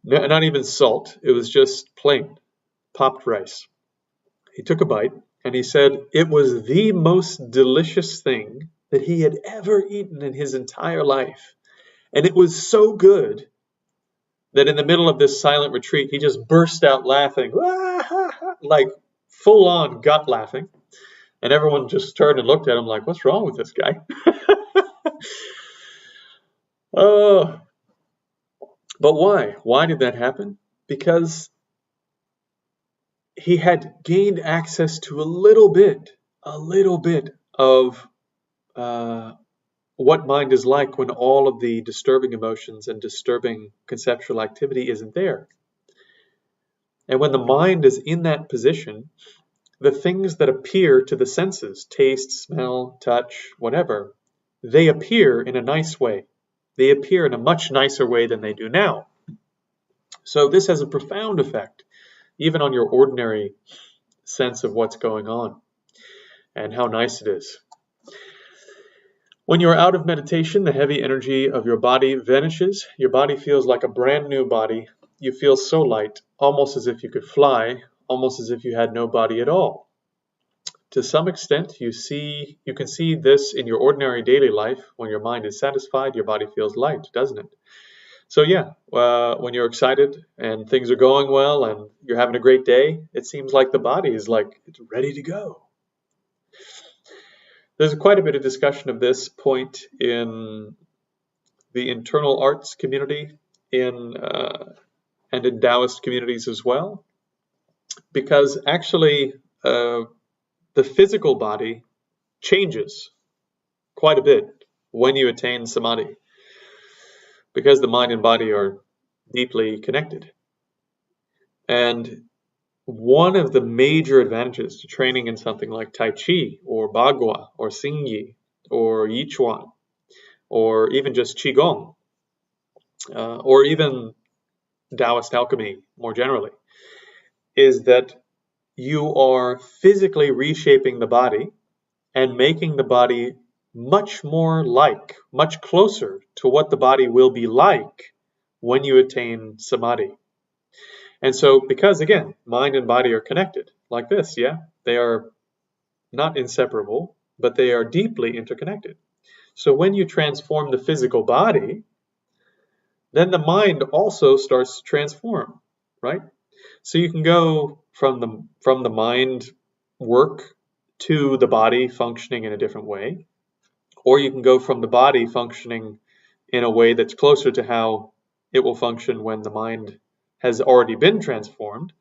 not even salt, it was just plain, popped rice. He took a bite, and he said it was the most delicious thing that he had ever eaten in his entire life. And it was so good that in the middle of this silent retreat, he just burst out laughing, like full-on gut laughing. And everyone just turned and looked at him like, what's wrong with this guy? Oh, but why? Why did that happen? Because he had gained access to a little bit of what mind is like when all of the disturbing emotions and disturbing conceptual activity isn't there. And when the mind is in that position, the things that appear to the senses, taste, smell, touch, whatever, they appear in a nice way. They appear in a much nicer way than they do now. So this has a profound effect, even on your ordinary sense of what's going on and how nice it is. When you're out of meditation, the heavy energy of your body vanishes. Your body feels like a brand new body. You feel so light, almost as if you could fly, almost as if you had no body at all. To some extent, you can see this in your ordinary daily life. When your mind is satisfied, your body feels light, doesn't it? So yeah, when you're excited and things are going well and you're having a great day, it seems like the body is like it's ready to go. There's quite a bit of discussion of this point in the internal arts community and in Taoist communities as well, because actually the physical body changes quite a bit when you attain Samadhi, because the mind and body are deeply connected. And one of the major advantages to training in something like Tai Chi or Bagua or Xingyi or Yichuan or even just Qigong or even Taoist alchemy more generally is that you are physically reshaping the body and making the body much closer to what the body will be like when you attain Samadhi. And so, because again, mind and body are connected like this, yeah? They are not inseparable, but they are deeply interconnected. So when you transform the physical body, then the mind also starts to transform, right? So you can go from the mind work to the body functioning in a different way, or you can go from the body functioning in a way that's closer to how it will function when the mind has already been transformed,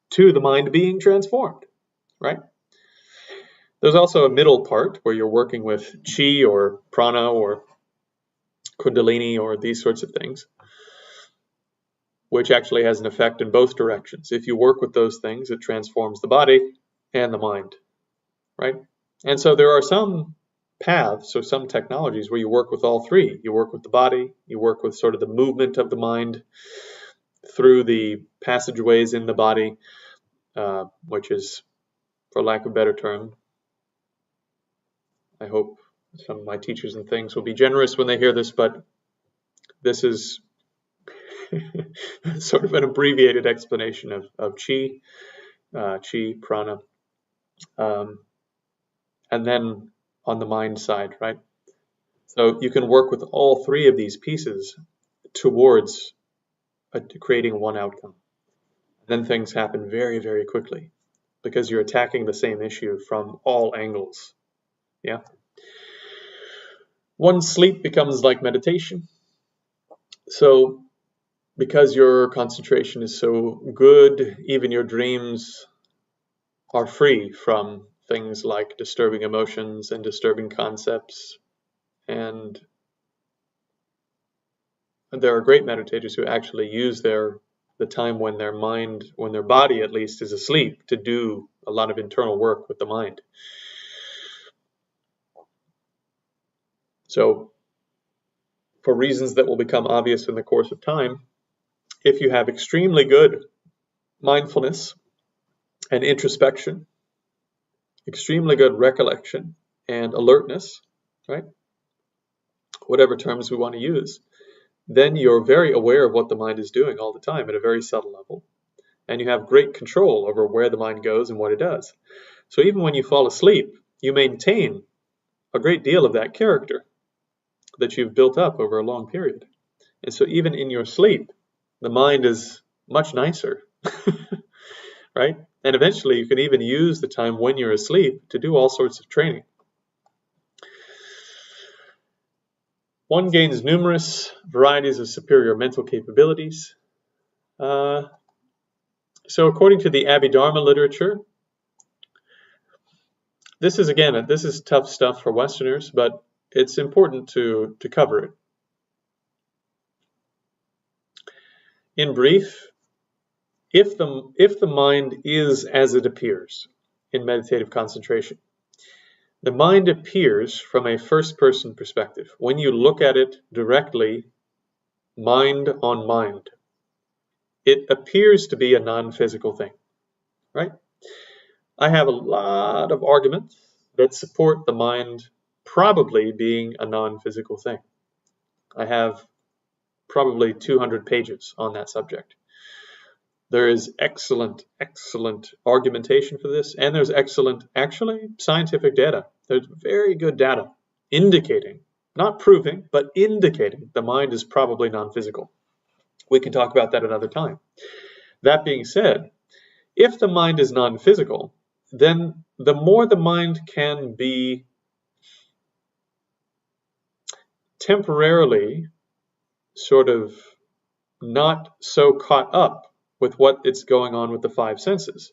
to the mind being transformed, right? There's also a middle part where you're working with chi or prana or kundalini or these sorts of things, which actually has an effect in both directions. If you work with those things, it transforms the body and the mind, right? And so there are some paths or some technologies where you work with all three. You work with the body, you work with sort of the movement of the mind through the passageways in the body, which is, for lack of a better term, I hope some of my teachers and things will be generous when they hear this, but this is sort of an abbreviated explanation of chi, prana, and then on the mind side, right? So you can work with all three of these pieces towards creating one outcome. Then things happen very, very quickly because you're attacking the same issue from all angles. Yeah. One sleep becomes like meditation. So because your concentration is so good, even your dreams are free from things like disturbing emotions and disturbing concepts. And there are great meditators who actually use the time when their body at least is asleep, to do a lot of internal work with the mind. So, for reasons that will become obvious in the course of time, if you have extremely good mindfulness and introspection, extremely good recollection and alertness, right? Whatever terms we want to use, then you're very aware of what the mind is doing all the time at a very subtle level. And you have great control over where the mind goes and what it does. So even when you fall asleep, you maintain a great deal of that character that you've built up over a long period. And so even in your sleep, the mind is much nicer, right? And eventually you can even use the time when you're asleep to do all sorts of training. One gains numerous varieties of superior mental capabilities. So according to the Abhidharma literature, this is tough stuff for Westerners, but it's important to cover it. In brief, if the mind is as it appears in meditative concentration, the mind appears from a first-person perspective. When you look at it directly, mind on mind, it appears to be a non-physical thing, right? I have a lot of arguments that support the mind probably being a non-physical thing. I have probably 200 pages on that subject. There is excellent argumentation for this, and there's excellent, actually, scientific data. There's very good data indicating, not proving, but indicating the mind is probably non-physical. We can talk about that another time. That being said, if the mind is non-physical, then the more the mind can be temporarily sort of not so caught up with what is going on with the five senses,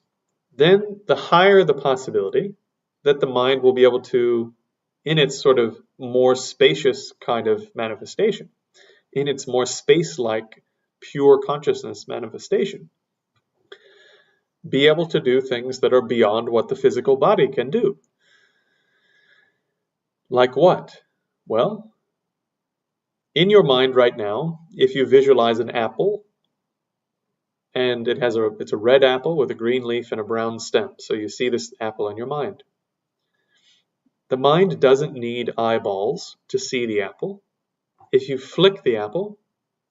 then the higher the possibility that the mind will be able to, in its sort of more spacious kind of manifestation, in its more space-like pure consciousness manifestation, be able to do things that are beyond what the physical body can do. Like what? Well, in your mind right now, if you visualize an apple, and it's a red apple with a green leaf and a brown stem, so you see this apple in your mind. The mind doesn't need eyeballs to see the apple. If you flick the apple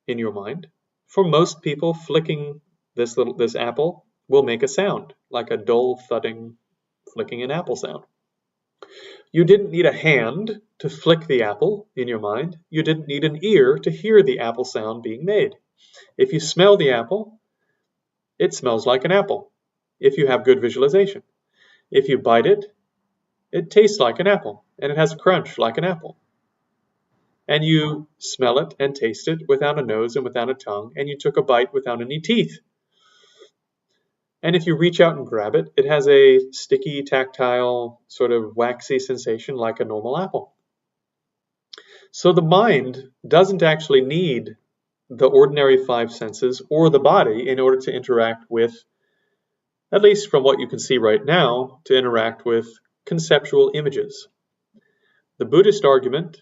in your mind, for most people, flicking this apple will make a sound, like a dull thudding, flicking an apple sound. You didn't need a hand to flick the apple in your mind. You didn't need an ear to hear the apple sound being made. If you smell the apple, it smells like an apple, if you have good visualization. If you bite it, it tastes like an apple, and it has a crunch like an apple. And you smell it and taste it without a nose and without a tongue, and you took a bite without any teeth. And if you reach out and grab it, it has a sticky, tactile, sort of waxy sensation like a normal apple. So the mind doesn't actually need the ordinary five senses or the body in order to interact with, at least from what you can see right now, to interact with conceptual images. The Buddhist argument,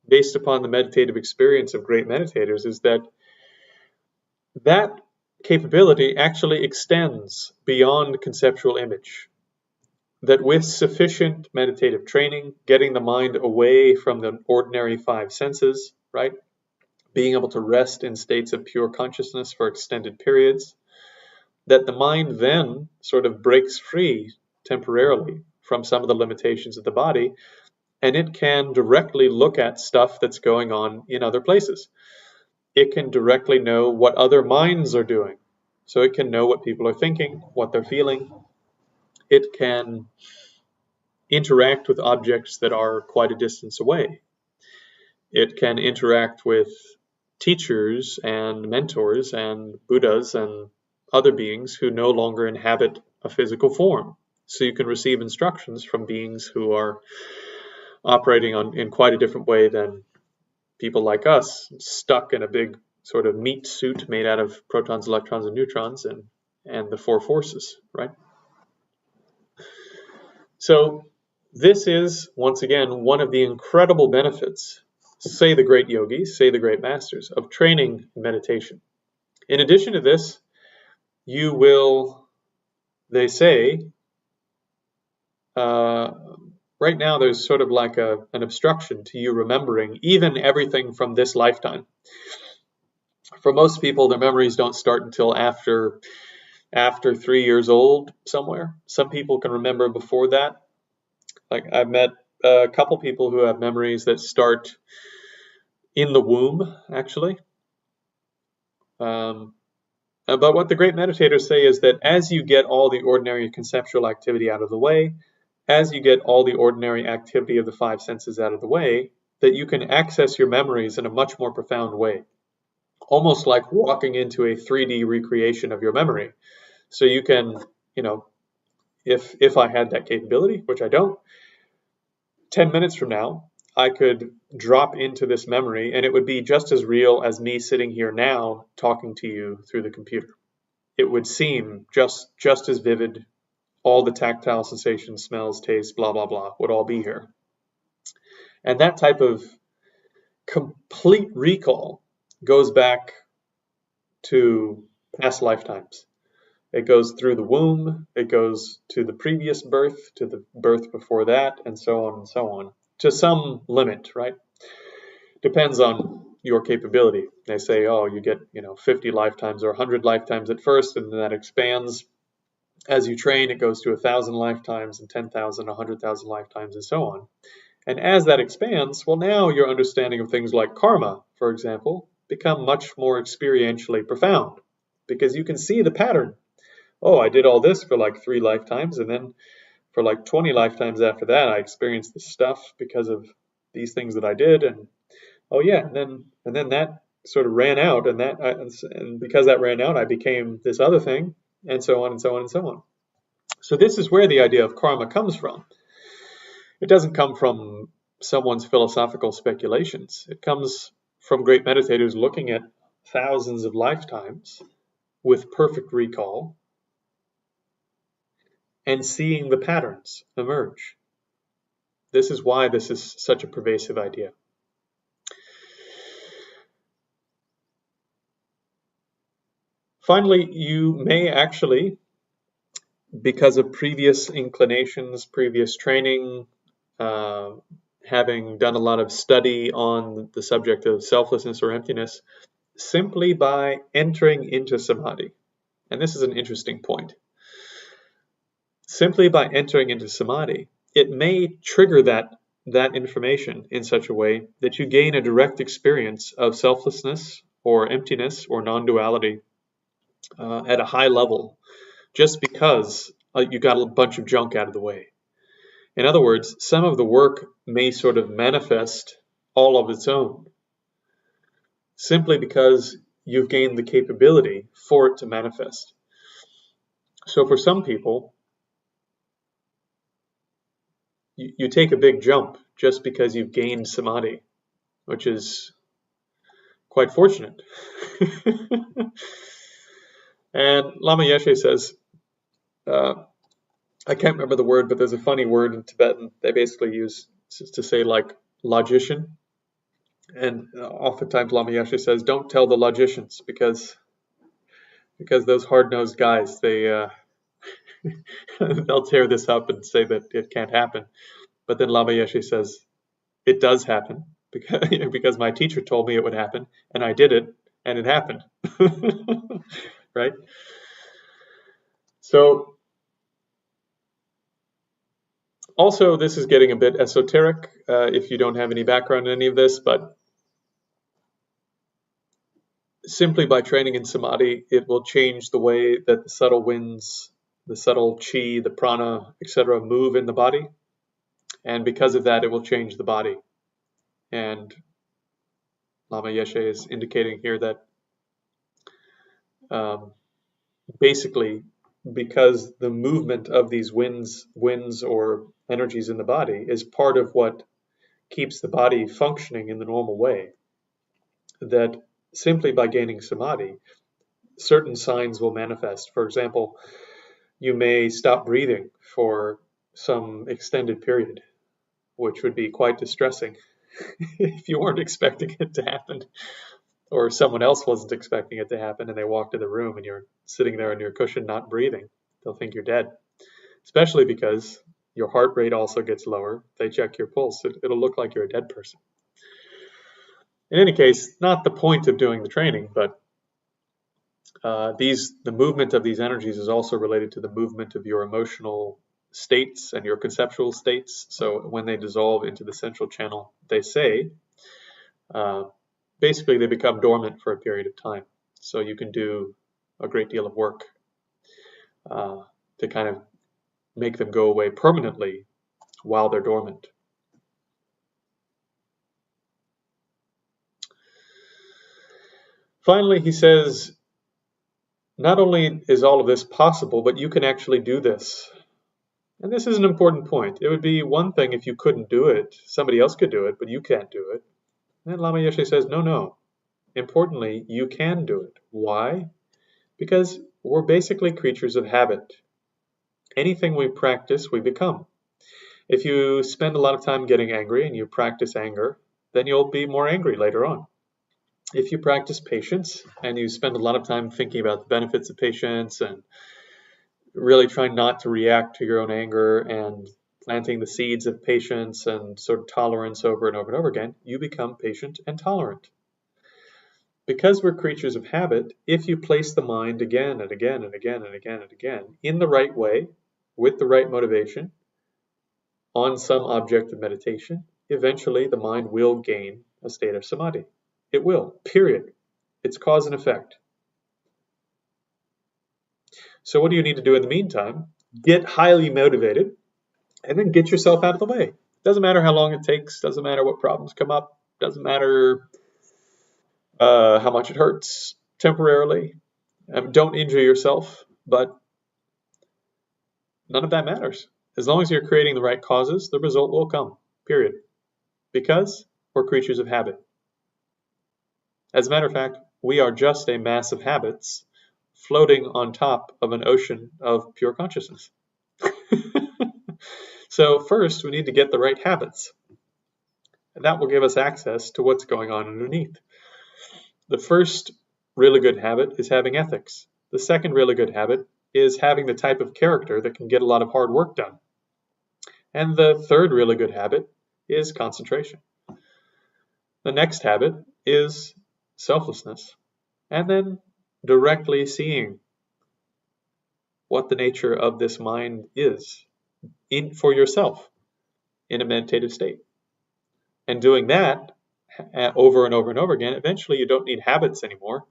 based upon the meditative experience of great meditators, is that that capability actually extends beyond conceptual image. That with sufficient meditative training, getting the mind away from the ordinary five senses, right? Being able to rest in states of pure consciousness for extended periods, that the mind then sort of breaks free temporarily from some of the limitations of the body, and it can directly look at stuff that's going on in other places. It can directly know what other minds are doing. So it can know what people are thinking, what they're feeling. It can interact with objects that are quite a distance away. It can interact with teachers and mentors and Buddhas and other beings who no longer inhabit a physical form. So you can receive instructions from beings who are operating in quite a different way than people like us, stuck in a big sort of meat suit made out of protons, electrons, and neutrons and the four forces, right? So this is, once again, one of the incredible benefits, say the great yogis, say the great masters, of training in meditation. In addition to this, you will, they say, right now there's sort of like an obstruction to you remembering even everything from this lifetime. For most people, their memories don't start until after 3 years old somewhere. Some people can remember before that. Like I've met a couple people who have memories that start in the womb, actually. But what the great meditators say is that as you get all the ordinary conceptual activity out of the way, as you get all the ordinary activity of the five senses out of the way, that you can access your memories in a much more profound way, almost like walking into a 3D recreation of your memory. So you can, if I had that capability, which I don't, 10 minutes from now, I could drop into this memory and it would be just as real as me sitting here now talking to you through the computer. It would seem just as vivid. All the tactile sensations, smells, tastes, blah, blah, blah, would all be here. And that type of complete recall goes back to past lifetimes. It goes through the womb, it goes to the previous birth, to the birth before that, and so on and so on, to some limit, right? Depends on your capability. They say, oh, you get 50 lifetimes or 100 lifetimes at first, and then that expands. As you train, it goes to 1,000 lifetimes and 10,000, 100,000 lifetimes, and so on. And as that expands, well, now your understanding of things like karma, for example, become much more experientially profound because you can see the pattern. Oh, I did all this for like 3 lifetimes, and then for like 20 lifetimes after that, I experienced this stuff because of these things that I did, and oh yeah, and then that sort of ran out, and because that ran out, I became this other thing, and so on and so on and so on. So this is where the idea of karma comes from. It doesn't come from someone's philosophical speculations. It comes from great meditators looking at thousands of lifetimes with perfect recall and seeing the patterns emerge. This is why this is such a pervasive idea. Finally, you may actually, because of previous inclinations, previous training, having done a lot of study on the subject of selflessness or emptiness, simply by entering into Samadhi, and this is an interesting point, simply by entering into Samadhi, it may trigger that information in such a way that you gain a direct experience of selflessness or emptiness or non-duality at a high level, just because you got a bunch of junk out of the way. In other words, some of the work may sort of manifest all of its own, simply because you've gained the capability for it to manifest. So for some people, you take a big jump just because you've gained Samadhi, which is quite fortunate. And Lama Yeshe says, I can't remember the word, but there's a funny word in Tibetan they basically use to say like logician. And oftentimes Lama Yeshe says, don't tell the logicians because those hard-nosed guys, they'll tear this up and say that it can't happen. But then Lama Yeshe says, it does happen because my teacher told me it would happen, and I did it, and it happened. Right? So, also, this is getting a bit esoteric if you don't have any background in any of this, but simply by training in Samadhi, it will change the way that the subtle winds, the subtle chi, the prana, etc. move in the body. And because of that, it will change the body. And Lama Yeshe is indicating here that basically, because the movement of these winds or energies in the body is part of what keeps the body functioning in the normal way, that simply by gaining Samadhi, certain signs will manifest. For example, you may stop breathing for some extended period, which would be quite distressing if you weren't expecting it to happen, or someone else wasn't expecting it to happen and they walked in the room and you're sitting there on your cushion not breathing. They'll think you're dead, especially because your heart rate also gets lower. They check your pulse. It'll look like you're a dead person. In any case, not the point of doing the training, but the movement of these energies is also related to the movement of your emotional states and your conceptual states. So when they dissolve into the central channel, they say, basically they become dormant for a period of time. So you can do a great deal of work to kind of make them go away permanently while they're dormant. Finally, he says, not only is all of this possible, but you can actually do this. And this is an important point. It would be one thing if you couldn't do it. Somebody else could do it, but you can't do it. And Lama Yeshe says, no. Importantly, you can do it. Why? Because we're basically creatures of habit. Anything we practice, we become. If you spend a lot of time getting angry and you practice anger, then you'll be more angry later on. If you practice patience and you spend a lot of time thinking about the benefits of patience and really trying not to react to your own anger and planting the seeds of patience and sort of tolerance over and over and over again, you become patient and tolerant. Because we're creatures of habit, if you place the mind again and again and again and again and again in the right way, with the right motivation, on some object of meditation, eventually the mind will gain a state of samadhi. It will, period. It's cause and effect. So what do you need to do in the meantime? Get highly motivated and then get yourself out of the way. Doesn't matter how long it takes, doesn't matter what problems come up, doesn't matter how much it hurts temporarily. Don't injure yourself, but none of that matters. As long as you're creating the right causes, the result will come, period. Because we're creatures of habit. As a matter of fact, we are just a mass of habits floating on top of an ocean of pure consciousness. So first, we need to get the right habits. And that will give us access to what's going on underneath. The first really good habit is having ethics. The second really good habit is having the type of character that can get a lot of hard work done. And the third really good habit is concentration. The next habit is selflessness. And then directly seeing what the nature of this mind is for yourself in a meditative state. And doing that over and over and over again, eventually you don't need habits anymore.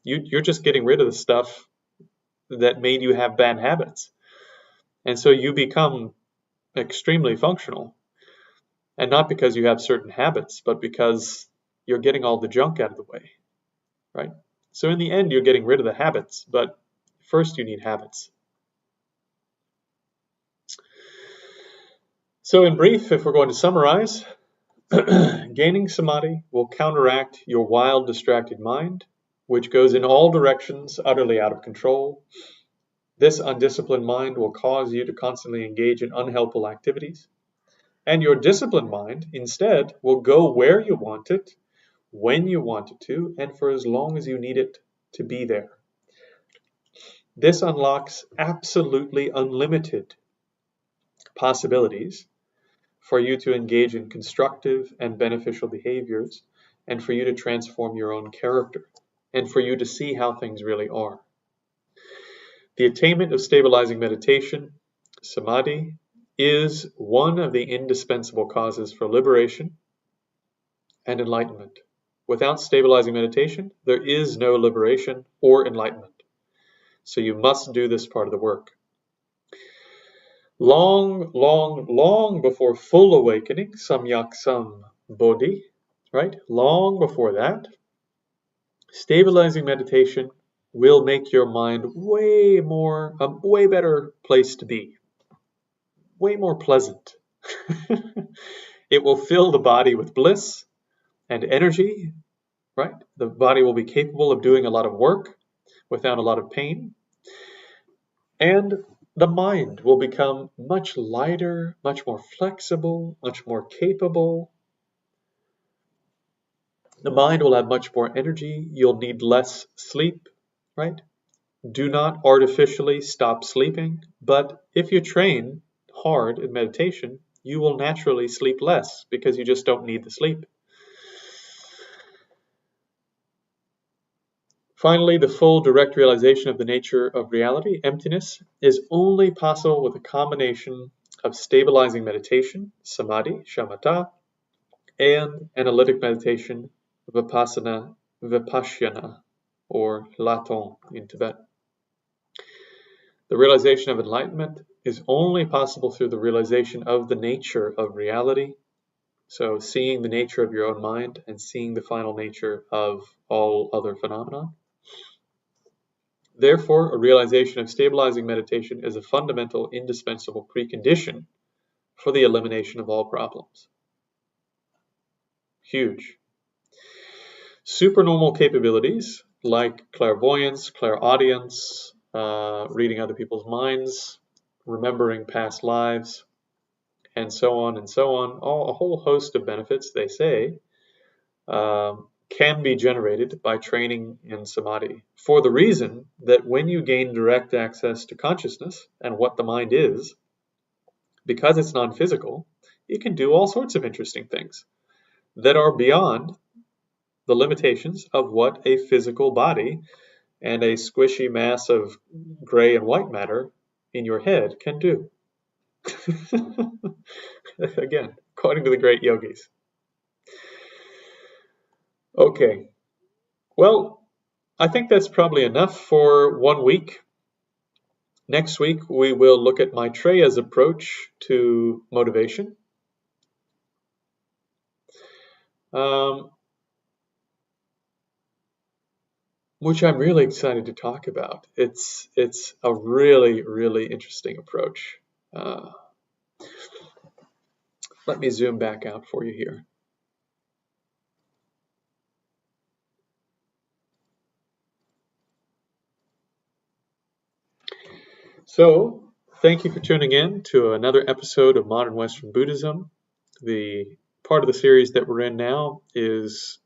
You're just getting rid of the stuff that made you have bad habits. And so you become extremely functional. And not because you have certain habits, but because you're getting all the junk out of the way, right? So in the end, you're getting rid of the habits, but first you need habits. So in brief, if we're going to summarize, gaining samadhi will counteract your wild, distracted mind, which goes in all directions, utterly out of control. This undisciplined mind will cause you to constantly engage in unhelpful activities. And your disciplined mind, instead, will go where you want it, when you want it to, and for as long as you need it to be there. This unlocks absolutely unlimited possibilities for you to engage in constructive and beneficial behaviors, and for you to transform your own character, and for you to see how things really are. The attainment of stabilizing meditation, samadhi, is one of the indispensable causes for liberation and enlightenment. Without stabilizing meditation, there is no liberation or enlightenment. So you must do this part of the work. Long before full awakening, samyak sam bodhi, right? Long before that, stabilizing meditation will make your mind a way better place to be. Way more pleasant. It will fill the body with bliss and energy, right? The body will be capable of doing a lot of work without a lot of pain. And the mind will become much lighter, much more flexible, much more capable. The mind will have much more energy. You'll need less sleep, right? Do not artificially stop sleeping, but if you train hard in meditation, you will naturally sleep less because you just don't need the sleep. Finally, the full direct realization of the nature of reality, emptiness, is only possible with a combination of stabilizing meditation, samadhi, shamatha, and analytic meditation, vipassana, or Laton in Tibet. The realization of enlightenment is only possible through the realization of the nature of reality. So seeing the nature of your own mind and seeing the final nature of all other phenomena. Therefore, a realization of stabilizing meditation is a fundamental, indispensable precondition for the elimination of all problems. Huge. Supernormal capabilities like clairvoyance, clairaudience, reading other people's minds, remembering past lives, and so on, a whole host of benefits, they say, can be generated by training in Samadhi, for the reason that when you gain direct access to consciousness and what the mind is, because it's non-physical, it can do all sorts of interesting things that are beyond the limitations of what a physical body and a squishy mass of gray and white matter in your head can do. Again, according to the great yogis. Okay, well, I think that's probably enough for 1 week. Next week, we will look at Maitreya's approach to motivation. Which I'm really excited to talk about. It's a really, really interesting approach. Let me zoom back out for you here. So, thank you for tuning in to another episode of Modern Western Buddhism. The part of the series that we're in now is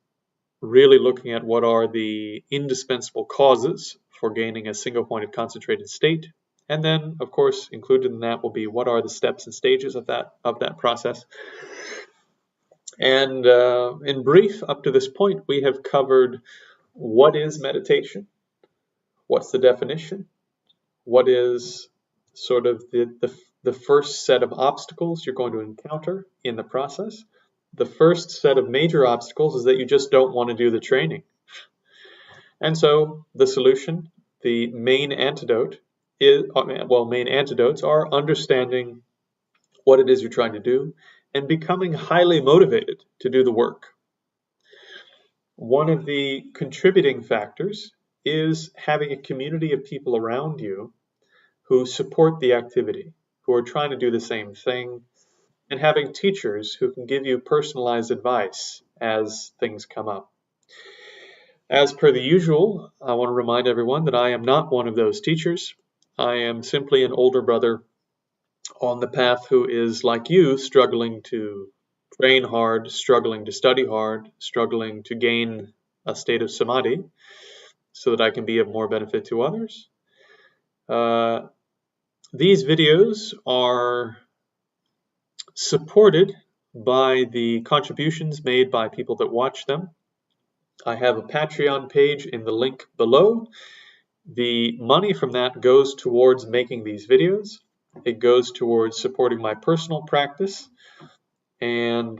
really looking at what are the indispensable causes for gaining a single-pointed concentrated state. And then, of course, included in that will be what are the steps and stages of that process. And in brief, up to this point, we have covered what is meditation, what's the definition, what is sort of the first set of obstacles you're going to encounter in the process. The first set of major obstacles is that you just don't want to do the training. And so the solution, the main antidote is, main antidotes are understanding what it is you're trying to do and becoming highly motivated to do the work. One of the contributing factors is having a community of people around you who support the activity, who are trying to do the same thing, and having teachers who can give you personalized advice as things come up. As per the usual, I want to remind everyone that I am not one of those teachers. I am simply an older brother on the path who is, like you, struggling to train hard, struggling to study hard, struggling to gain a state of Samadhi so that I can be of more benefit to others. These videos are supported by the contributions made by people that watch them. I have a Patreon page in the link below. The money from that goes towards making these videos. It goes towards supporting my personal practice and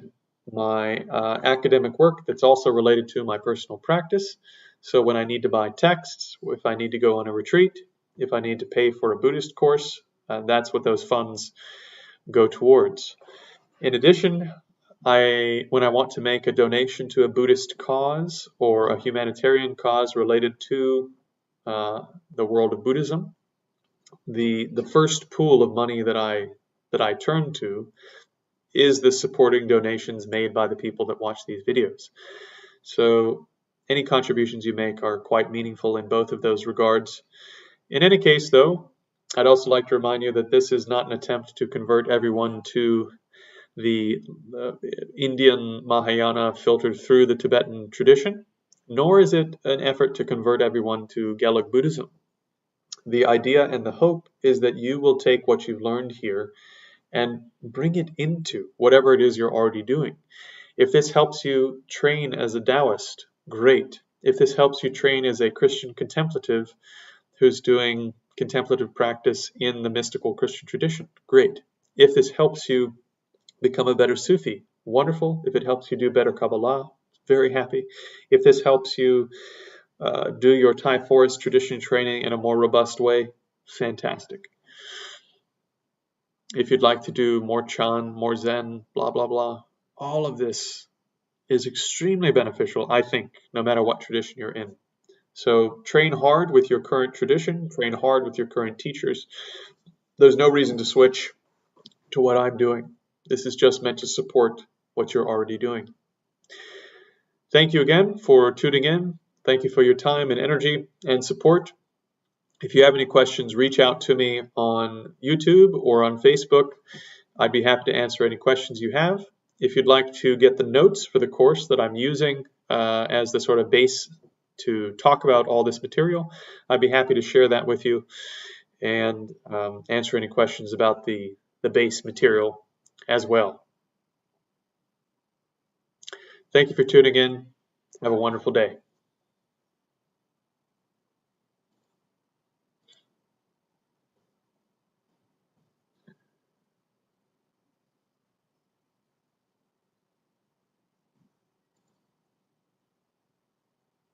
my academic work that's also related to my personal practice. So when I need to buy texts, if I need to go on a retreat, if I need to pay for a Buddhist course, that's what those funds go towards. In addition, when I want to make a donation to a Buddhist cause or a humanitarian cause related to the world of Buddhism, the first pool of money that I turn to is the supporting donations made by the people that watch these videos. So any contributions you make are quite meaningful in both of those regards. In any case, though, I'd also like to remind you that this is not an attempt to convert everyone to the Indian Mahayana filtered through the Tibetan tradition, nor is it an effort to convert everyone to Gelug Buddhism. The idea and the hope is that you will take what you've learned here and bring it into whatever it is you're already doing. If this helps you train as a Taoist, great. If this helps you train as a Christian contemplative who's doing contemplative practice in the mystical Christian tradition, great. If this helps you become a better Sufi, wonderful. If it helps you do better Kabbalah, very happy. If this helps you do your Thai forest tradition training in a more robust way, fantastic. If you'd like to do more Chan, more Zen, blah, blah, blah, all of this is extremely beneficial, I think, no matter what tradition you're in. So train hard with your current tradition, train hard with your current teachers. There's no reason to switch to what I'm doing. This is just meant to support what you're already doing. Thank you again for tuning in. Thank you for your time and energy and support. If you have any questions, reach out to me on YouTube or on Facebook. I'd be happy to answer any questions you have. If you'd like to get the notes for the course that I'm using as the sort of base to talk about all this material, I'd be happy to share that with you and answer any questions about the base material as well. Thank you for tuning in. Have a wonderful day.